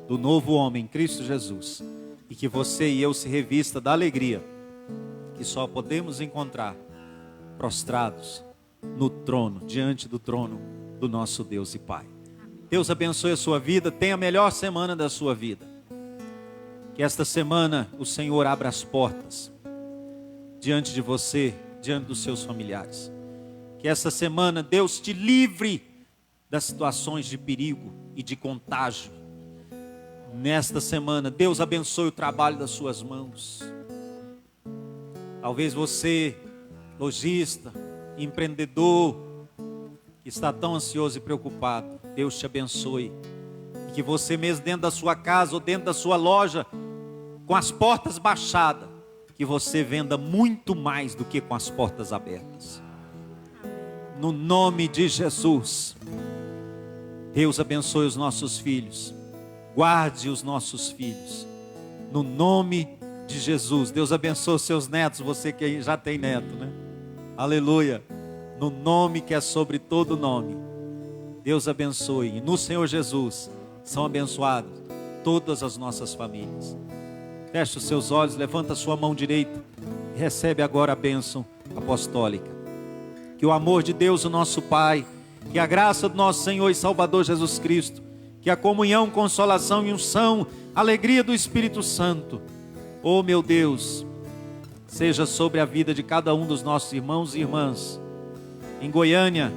do novo homem, Cristo Jesus, e que você e eu se revista da alegria que só podemos encontrar prostrados no trono, diante do trono do nosso Deus e Pai. Deus abençoe a sua vida. Tenha a melhor semana da sua vida. Que esta semana o Senhor abra as portas diante de você, diante dos seus familiares. Que esta semana Deus te livre das situações de perigo e de contágio. Nesta semana, Deus abençoe o trabalho das suas mãos. Talvez você, lojista, empreendedor, que está tão ansioso e preocupado, Deus te abençoe. E que você mesmo dentro da sua casa ou dentro da sua loja, com as portas baixadas, que você venda muito mais do que com as portas abertas. No nome de Jesus. Deus abençoe os nossos filhos. Guarde os nossos filhos. No nome de Jesus. Deus abençoe os seus netos, você que já tem neto, né? Aleluia. No nome que é sobre todo nome. Deus abençoe. E no Senhor Jesus são abençoadas todas as nossas famílias. Feche os seus olhos, levanta a sua mão direita e recebe agora a bênção apostólica. Que o amor de Deus, o nosso Pai, que a graça do nosso Senhor e Salvador Jesus Cristo, que a comunhão, consolação e unção, alegria do Espírito Santo, oh meu Deus, seja sobre a vida de cada um dos nossos irmãos e irmãs, em Goiânia,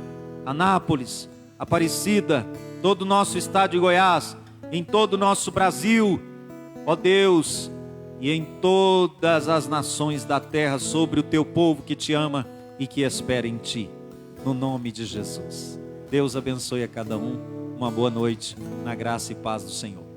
Anápolis, Aparecida, todo o nosso estado de Goiás, em todo o nosso Brasil, ó Deus, e em todas as nações da terra, sobre o teu povo que te ama e que espera em ti, no nome de Jesus. Deus abençoe a cada um, uma boa noite, na graça e paz do Senhor.